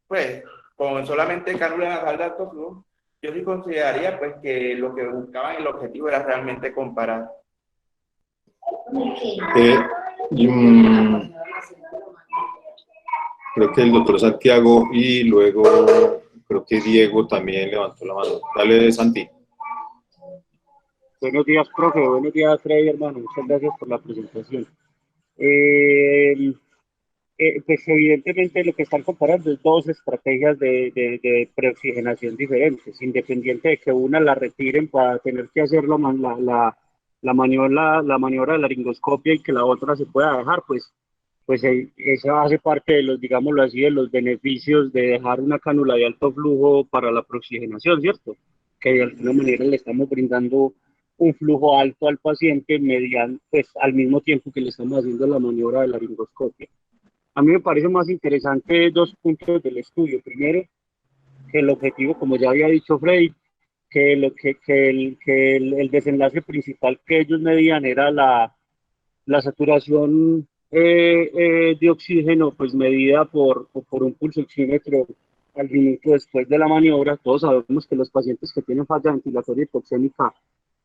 pues, con solamente cánula nasal de alto flujo, yo sí consideraría pues, que lo que buscaban, el objetivo era realmente comparar. Creo que el doctor Santiago y luego creo que Diego también levantó la mano. Dale, Santi. Buenos días, profe. Buenos días, Freddy, hermano. Muchas gracias por la presentación. Pues evidentemente lo que están comparando es dos estrategias de preoxigenación diferentes, independiente de que una la retiren para tener que hacer la maniobra de laringoscopia y que la otra se pueda dejar, pues eso hace parte de los, digámoslo así, de los beneficios de dejar una cánula de alto flujo para la preoxigenación, ¿cierto? Que de alguna manera le estamos brindando un flujo alto al paciente pues, al mismo tiempo que le estamos haciendo la maniobra de laringoscopia. A mí me parece más interesante dos puntos del estudio. Primero, que el objetivo, como ya había dicho Freddy, el desenlace principal que ellos medían era la saturación de oxígeno, pues medida por un pulso oxímetro al minuto después de la maniobra. Todos sabemos que los pacientes que tienen falla ventilatoria hipoxémica,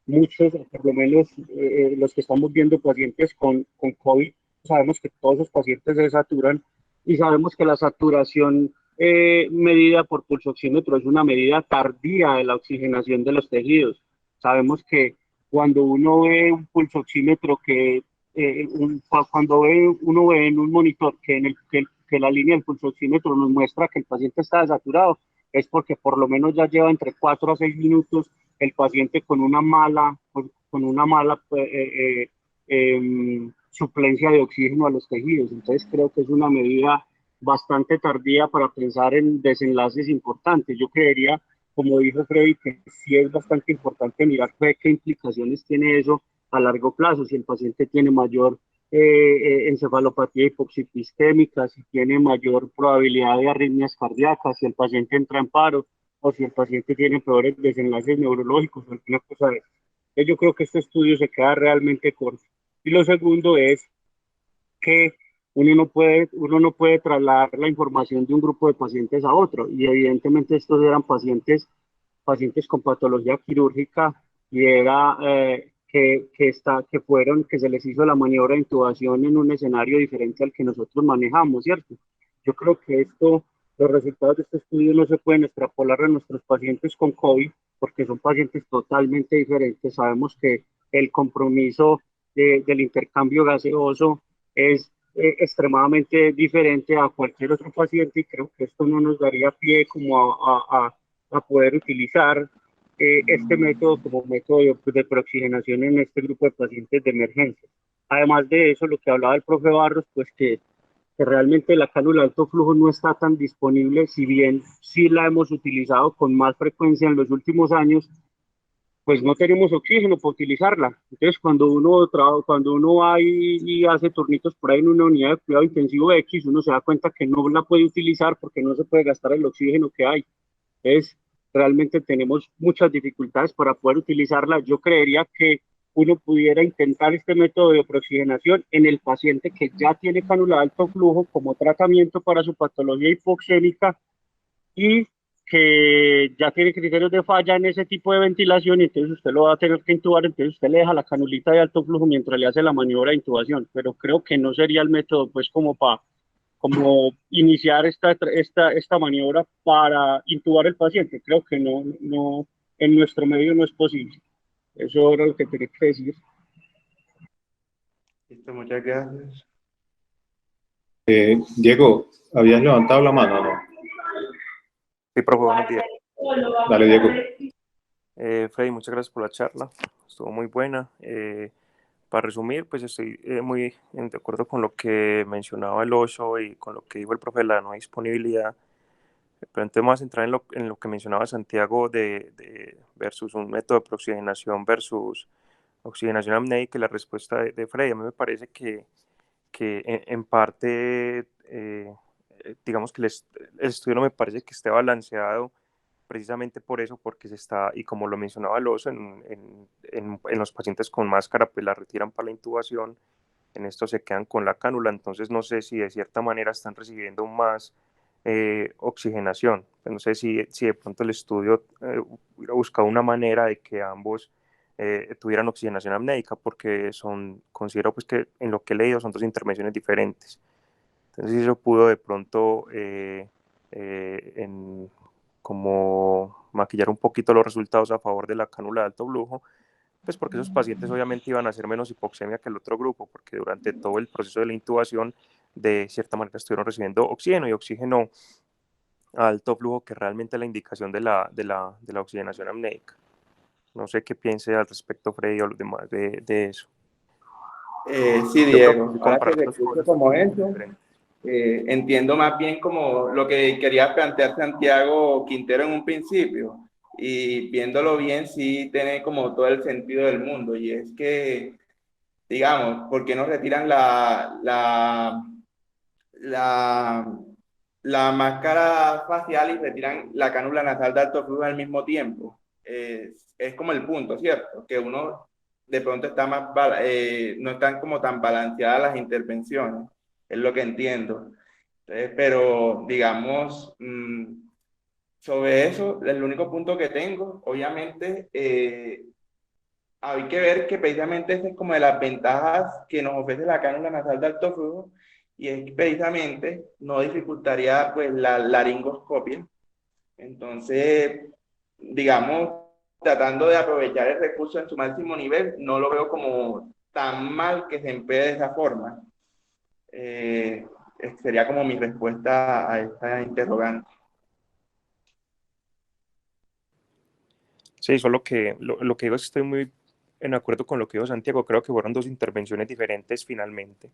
muchos, por lo menos los que estamos viendo pacientes con COVID, sabemos que todos los pacientes se saturan y sabemos que la saturación medida por pulso oxímetro es una medida tardía de la oxigenación de los tejidos. Sabemos que cuando uno ve un pulso oxímetro uno ve en un monitor que la línea del pulso oxímetro nos muestra que el paciente está desaturado, es porque por lo menos ya lleva entre 4 a 6 minutos el paciente con una mala suplencia de oxígeno a los tejidos. Entonces creo que es una medida bastante tardía para pensar en desenlaces importantes. Yo creería, como dijo Freddy, que sí es bastante importante mirar qué implicaciones tiene eso a largo plazo, si el paciente tiene mayor encefalopatía hipoxipisquémica, si tiene mayor probabilidad de arritmias cardíacas, si el paciente entra en paro o si el paciente tiene peores desenlaces neurológicos o alguna cosa de eso. Yo creo que este estudio se queda realmente corto. Y lo segundo es que uno no puede trasladar la información de un grupo de pacientes a otro, y evidentemente estos eran pacientes con patología quirúrgica, y era que se les hizo la maniobra de intubación en un escenario diferente al que nosotros manejamos, ¿cierto? Yo creo que los resultados de este estudio no se pueden extrapolar a nuestros pacientes con COVID, porque son pacientes totalmente diferentes. Sabemos que el compromiso del intercambio gaseoso es extremadamente diferente a cualquier otro paciente, y creo que esto no nos daría pie como a poder utilizar este método como método de preoxigenación en este grupo de pacientes de emergencia. Además de eso, lo que hablaba el profe Barros, pues que realmente la cánula de alto flujo no está tan disponible, si bien sí la hemos utilizado con más frecuencia en los últimos años, pues no tenemos oxígeno para utilizarla. Entonces, cuando uno va y hace turnitos por ahí en una unidad de cuidado intensivo X, uno se da cuenta que no la puede utilizar porque no se puede gastar el oxígeno que hay. Entonces, realmente tenemos muchas dificultades para poder utilizarla. Yo creería que uno pudiera intentar este método de oxígenación en el paciente que ya tiene cánula de alto flujo como tratamiento para su patología hipoxémica y que ya tiene criterios de falla en ese tipo de ventilación, y entonces usted lo va a tener que intubar. Entonces usted le deja la canulita de alto flujo mientras le hace la maniobra de intubación, pero creo que no sería el método pues como iniciar esta maniobra para intubar el paciente. Creo que no, en nuestro medio no es posible. Eso era lo que tenía que decir. Listo, muchas gracias. Diego, ¿habías levantado la mano o no? Sí, profe, buenos días. Dale, Diego. Freddy, muchas gracias por la charla, estuvo muy buena. Para resumir, pues estoy muy de acuerdo con lo que mencionaba el OSO y con lo que dijo el profe de la no disponibilidad, pero entonces vamos a entrar en lo que mencionaba Santiago de versus un método de preoxigenación versus oxigenación apneica, y la respuesta de Freddy. A mí me parece que en parte, digamos que el estudio no me parece que esté balanceado, precisamente por eso, porque se está, y como lo mencionaba Loso, en los pacientes con máscara, pues la retiran para la intubación, en esto se quedan con la cánula. Entonces no sé si de cierta manera están recibiendo más oxigenación. No sé si de pronto el estudio hubiera buscado una manera de que ambos tuvieran oxigenación apneica, porque considero pues que en lo que he leído son dos intervenciones diferentes. Entonces eso pudo de pronto como maquillar un poquito los resultados a favor de la cánula de alto flujo, pues porque esos pacientes obviamente iban a hacer menos hipoxemia que el otro grupo, porque durante todo el proceso de la intubación de cierta manera estuvieron recibiendo oxígeno, y oxígeno a alto flujo, que realmente es la indicación de la oxigenación apneica. No sé qué piense al respecto Freddy o los demás de eso. Sí, Diego, ahora que comparar te dos escucho cosas como eso, diferentes. entiendo más bien como lo que quería plantear Santiago Quintero en un principio, y viéndolo bien sí tiene como todo el sentido del mundo, y es que, digamos, ¿por qué no retiran la, la máscara facial y retiran la cánula nasal de alto flujo al mismo tiempo? Es como el punto, ¿cierto? Que uno de pronto está más, no están como tan balanceadas las intervenciones, es lo que entiendo. Pero digamos, sobre eso, el único punto que tengo, obviamente, hay que ver que precisamente esa es como de las ventajas que nos ofrece la cánula nasal de alto flujo, y es que precisamente no dificultaría pues la laringoscopia. Entonces, digamos, tratando de aprovechar el recurso en su máximo nivel, no lo veo como tan mal que se emplee de esa forma. Eh, Sería como mi respuesta a esta interrogante. Sí, solo que lo que digo es que estoy muy en acuerdo con lo que dijo Santiago. Creo que fueron dos intervenciones diferentes finalmente.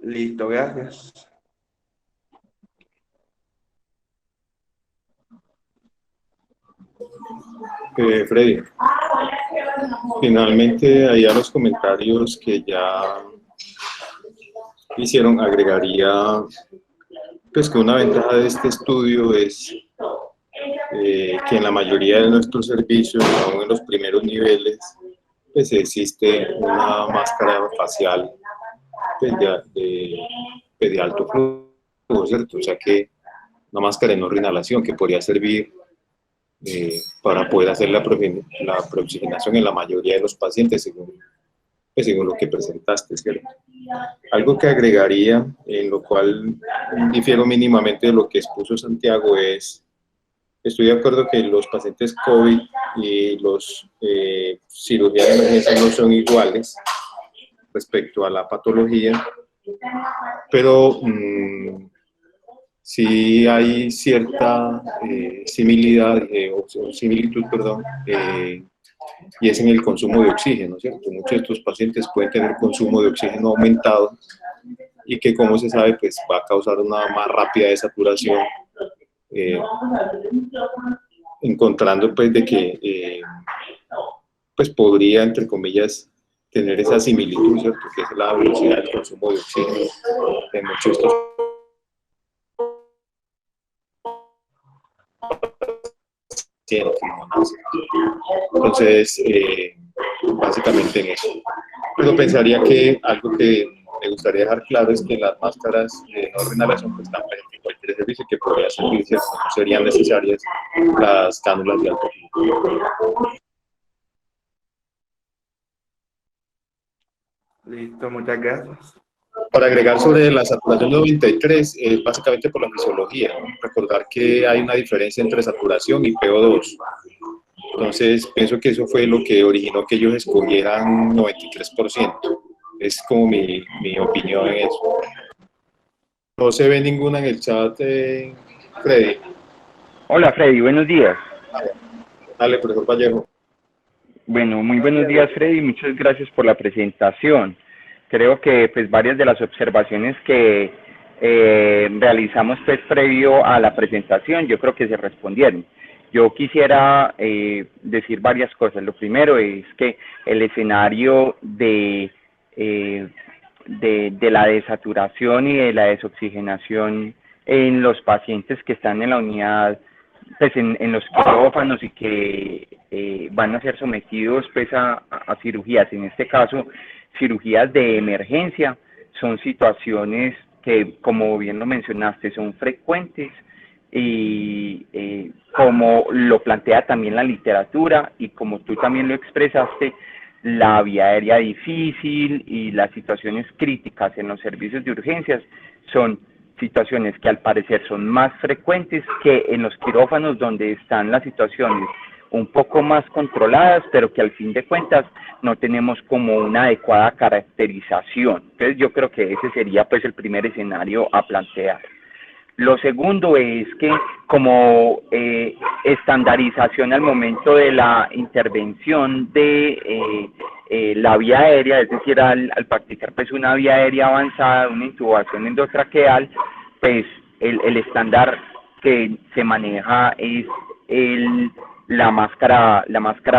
Listo, gracias. Freddy, finalmente ahí a los comentarios que ya hicieron, agregaría pues que una ventaja de este estudio es que en la mayoría de nuestros servicios, aún en los primeros niveles, pues existe una máscara facial pues, de alto flujo, ¿cierto? O sea que una máscara de no inhalación que podría servir para poder hacer la preoxigenación en la mayoría de los pacientes, pues, según lo que presentaste, ¿cierto? Algo que agregaría, en lo cual difiero mínimamente de lo que expuso Santiago, es, estoy de acuerdo que los pacientes COVID y los cirugías de emergencia no son iguales respecto a la patología, pero sí hay cierta similitud, perdón, y es en el consumo de oxígeno, ¿cierto? Muchos de estos pacientes pueden tener consumo de oxígeno aumentado y que, como se sabe, pues va a causar una más rápida desaturación, encontrando pues de que pues podría, entre comillas, tener esa similitud, ¿cierto? Que es la velocidad del consumo de oxígeno de muchos de estos. Entonces, básicamente en eso. Pero pensaría que algo que me gustaría dejar claro es que las máscaras de no inhalación pues, están presentes en cualquier servicio que podría servirse, no serían necesarias las cánulas de alto flujo. Listo, muchas gracias. Para agregar sobre la saturación 93, básicamente por la fisiología, ¿no? Recordar que hay una diferencia entre saturación y PO2. Entonces, pienso que eso fue lo que originó que ellos escogieran 93%. Es como mi opinión en eso. No se ve ninguna en el chat, Freddy. Hola Freddy, buenos días. Dale, profesor Vallejo. Bueno, muy buenos días Freddy, muchas gracias por la presentación. Creo que pues varias de las observaciones que realizamos pues previo a la presentación, yo creo que se respondieron. Yo quisiera decir varias cosas. Lo primero es que el escenario de la desaturación y de la desoxigenación en los pacientes que están en la unidad, pues en los quirófanos y que van a ser sometidos pues a cirugías, en este caso cirugías de emergencia, son situaciones que, como bien lo mencionaste, son frecuentes y como lo plantea también la literatura y como tú también lo expresaste, la vía aérea difícil y las situaciones críticas en los servicios de urgencias son situaciones que al parecer son más frecuentes que en los quirófanos, donde están las situaciones un poco más controladas, pero que al fin de cuentas no tenemos como una adecuada caracterización. Entonces yo creo que ese sería pues el primer escenario a plantear. Lo segundo es que como estandarización al momento de la intervención de la vía aérea, es decir, al practicar pues una vía aérea avanzada, una intubación endotraqueal, pues el estándar que se maneja es la máscara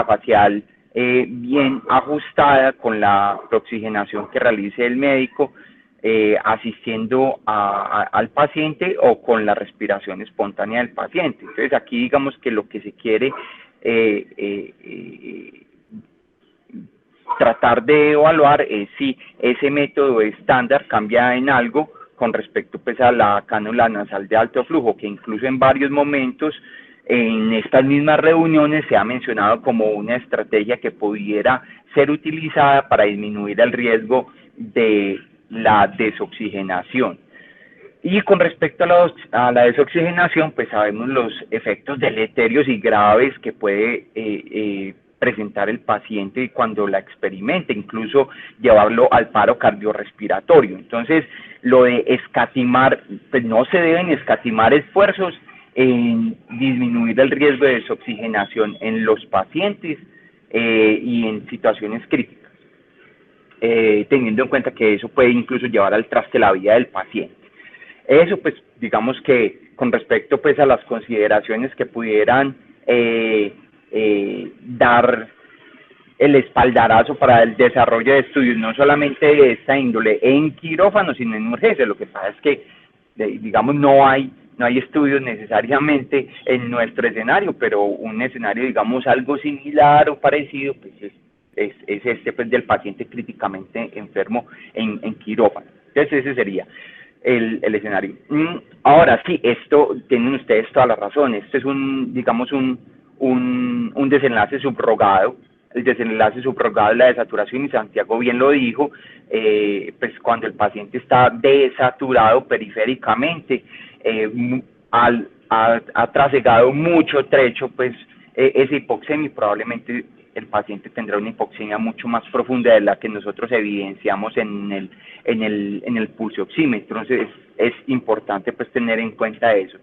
facial bien ajustada con la oxigenación que realice el médico, asistiendo al paciente o con la respiración espontánea del paciente. Entonces aquí digamos que lo que se quiere tratar de evaluar es si ese método estándar cambia en algo con respecto pues a la cánula nasal de alto flujo, que incluso en varios momentos en estas mismas reuniones se ha mencionado como una estrategia que pudiera ser utilizada para disminuir el riesgo de la desoxigenación. Y con respecto a la desoxigenación, pues sabemos los efectos deleterios y graves que puede presentar el paciente cuando la experimente, incluso llevarlo al paro cardiorrespiratorio. Entonces, lo de escatimar, pues no se deben escatimar esfuerzos en disminuir el riesgo de desoxigenación en los pacientes y en situaciones críticas, teniendo en cuenta que eso puede incluso llevar al traste la vida del paciente. Eso, pues, digamos que con respecto pues a las consideraciones que pudieran dar el espaldarazo para el desarrollo de estudios, no solamente de esta índole en quirófano, sino en urgencia. Lo que pasa es que, digamos, no hay estudios necesariamente en nuestro escenario, pero un escenario, digamos, algo similar o parecido, pues es este, pues, del paciente críticamente enfermo en quirófano. Entonces ese sería el escenario. Ahora sí, esto tienen ustedes toda la razón. Esto es digamos, un desenlace subrogado. El desenlace subrogado de la desaturación, y Santiago bien lo dijo, pues cuando el paciente está desaturado periféricamente, ha trasegado mucho trecho, pues esa hipoxemia, y probablemente el paciente tendrá una hipoxemia mucho más profunda de la que nosotros evidenciamos en el pulso oxímetro. Entonces es importante pues tener en cuenta eso.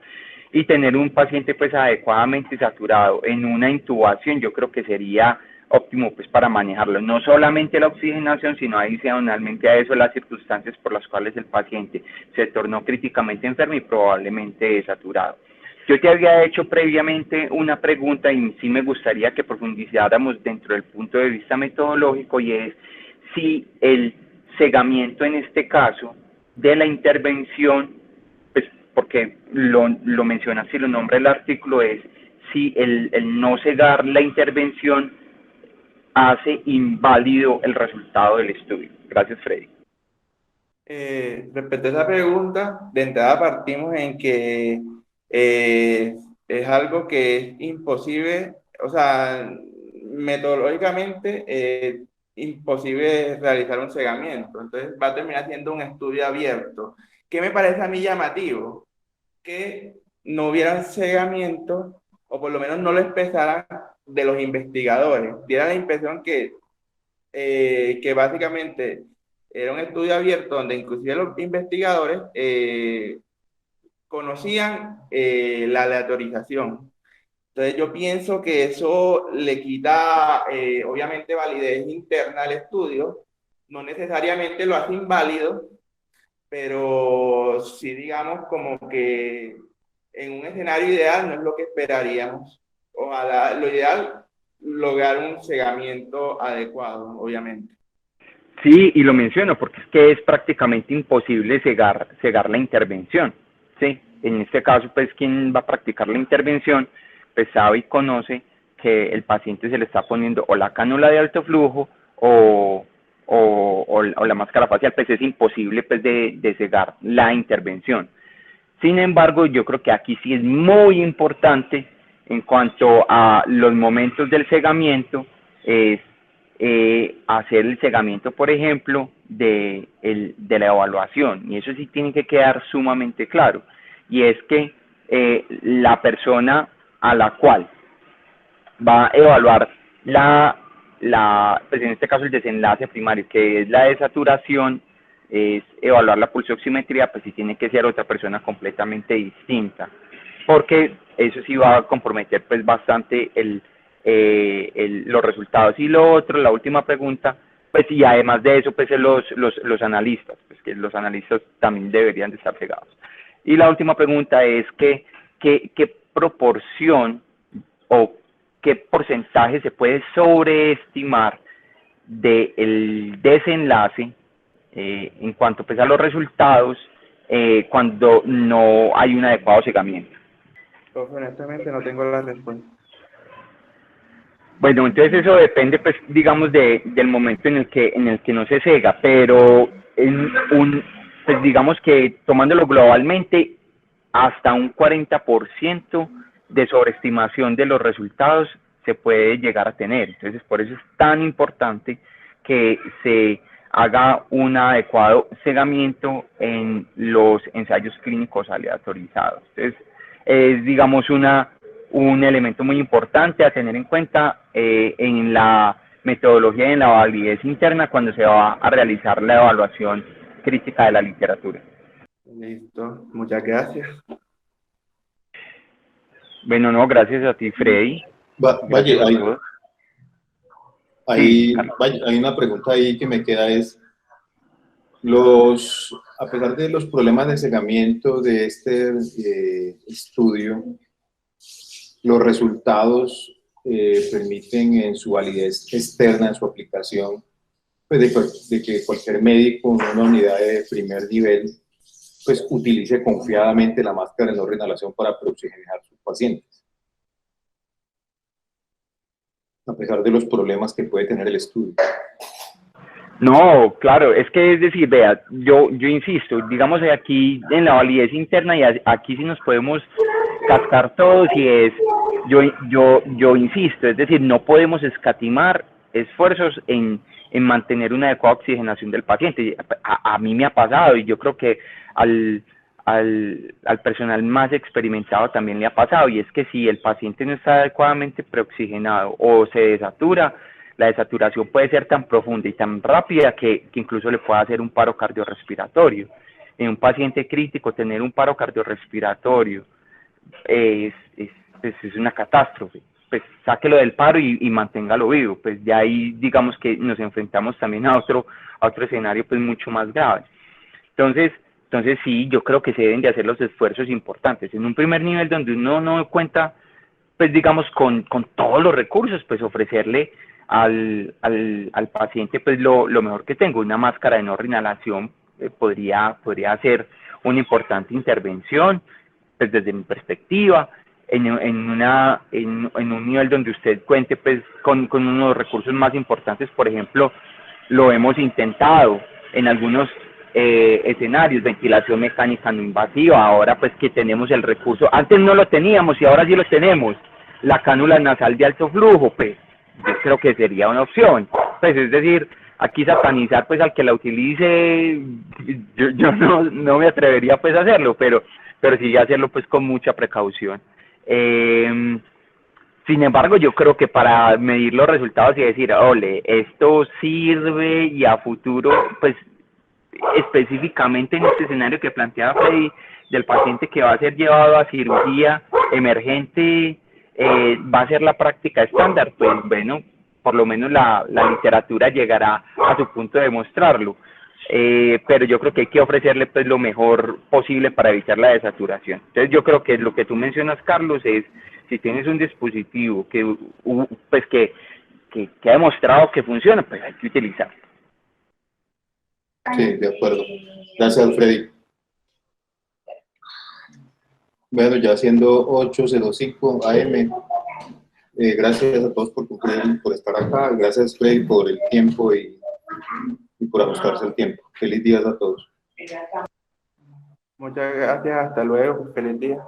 Y tener un paciente pues adecuadamente saturado en una intubación, yo creo que sería óptimo pues para manejarlo, no solamente la oxigenación, sino adicionalmente a eso las circunstancias por las cuales el paciente se tornó críticamente enfermo y probablemente desaturado. Yo te había hecho previamente una pregunta y sí me gustaría que profundizáramos dentro del punto de vista metodológico, y es si el cegamiento en este caso de la intervención, pues porque lo mencionas y lo nombra el artículo, es si el no cegar la intervención hace inválido el resultado del estudio. Gracias, Freddy. Respecto a esa pregunta, de entrada partimos en que es algo que es imposible, o sea, metodológicamente imposible realizar un cegamiento. Entonces va a terminar siendo un estudio abierto. ¿Qué me parece a mí llamativo? Que no hubiera un cegamiento, o por lo menos no lo expresaran de los investigadores. Diera la impresión que básicamente era un estudio abierto donde inclusive los investigadores conocían la aleatorización. Entonces yo pienso que eso le quita obviamente validez interna al estudio, no necesariamente lo hace inválido, pero sí digamos como que en un escenario ideal no es lo que esperaríamos. Ojalá, lo ideal, lograr un cegamiento adecuado, obviamente. Sí, y lo menciono porque es que es prácticamente imposible cegar la intervención, ¿sí? En este caso, pues, quien va a practicar la intervención, pues sabe y conoce que el paciente se le está poniendo o la cánula de alto flujo o la máscara facial, pues es imposible pues de cegar la intervención. Sin embargo, yo creo que aquí sí es muy importante en cuanto a los momentos del cegamiento, es hacer el cegamiento, por ejemplo, de la evaluación, y eso sí tiene que quedar sumamente claro, y es que la persona a la cual va a evaluar pues en este caso el desenlace primario, que es la desaturación, es evaluar la pulsioximetría, pues sí tiene que ser otra persona completamente distinta, porque eso sí va a comprometer pues bastante los resultados. Y lo otro, la última pregunta, pues y además de eso, pues los analistas, pues que los analistas también deberían de estar cegados. Y la última pregunta es que qué proporción o qué porcentaje se puede sobreestimar del desenlace en cuanto pues, a los resultados cuando no hay un adecuado segamiento? Honestamente no tengo la respuesta. Bueno, entonces eso depende, pues, digamos, del momento en el que no se cega, pero pues digamos que tomándolo globalmente, hasta un 40% de sobreestimación de los resultados se puede llegar a tener. Entonces, por eso es tan importante que se haga un adecuado segamiento en los ensayos clínicos aleatorizados. Entonces, es, digamos, un elemento muy importante a tener en cuenta en la metodología y en la validez interna cuando se va a realizar la evaluación crítica de la literatura. Listo, muchas gracias. Bueno, no, gracias a ti, Freddy. Vaya, Sí, hay una pregunta ahí que me queda, es, a pesar de los problemas de segamiento de este estudio, los resultados permiten en su validez externa, en su aplicación, pues de que cualquier médico en una unidad de primer nivel pues utilice confiadamente la máscara de no reinhalación para preoxigenar a sus pacientes, a pesar de los problemas que puede tener el estudio. No, claro, es que es decir, vea, yo insisto, digamos aquí en la validez interna y aquí sí nos podemos cascar todos y es, yo insisto, es decir, no podemos escatimar esfuerzos en mantener una adecuada oxigenación del paciente. A mí me ha pasado y yo creo que al personal más experimentado también le ha pasado, y es que si el paciente no está adecuadamente preoxigenado o se desatura, la desaturación puede ser tan profunda y tan rápida que incluso le puede hacer un paro cardiorrespiratorio. En un paciente crítico, tener un paro cardiorrespiratorio es una catástrofe. Pues sáquelo del paro y manténgalo vivo. Pues ya ahí digamos que nos enfrentamos también a otro escenario pues mucho más grave. Entonces sí, yo creo que se deben de hacer los esfuerzos importantes. En un primer nivel donde uno no cuenta, pues digamos, con todos los recursos, pues ofrecerle al paciente pues lo mejor que tengo. Una máscara de no reinhalación podría ser una importante intervención, pues desde mi perspectiva, en un nivel donde usted cuente pues con uno de los recursos más importantes. Por ejemplo, lo hemos intentado en algunos escenarios, ventilación mecánica no invasiva, ahora pues que tenemos el recurso, antes no lo teníamos y ahora sí lo tenemos, la cánula nasal de alto flujo, pues yo creo que sería una opción, pues es decir, aquí satanizar pues al que la utilice, yo no me atrevería pues a hacerlo, pero sí hacerlo pues con mucha precaución. Sin embargo, yo creo que para medir los resultados y decir, ole, esto sirve y a futuro, pues específicamente en este escenario que planteaba Freddy, del paciente que va a ser llevado a cirugía emergente, va a ser la práctica estándar, pues bueno, por lo menos la literatura llegará a su punto de demostrarlo. Pero yo creo que hay que ofrecerle pues lo mejor posible para evitar la desaturación. Entonces yo creo que lo que tú mencionas, Carlos, es si tienes un dispositivo que ha demostrado que funciona, pues hay que utilizarlo. Sí, de acuerdo. Gracias, Freddy. Bueno, ya siendo 8:05 AM, gracias a todos por cumplir, por estar acá. Gracias, Freddy, por el tiempo y por ajustarse el tiempo. Feliz día a todos. Muchas gracias, hasta luego, feliz día.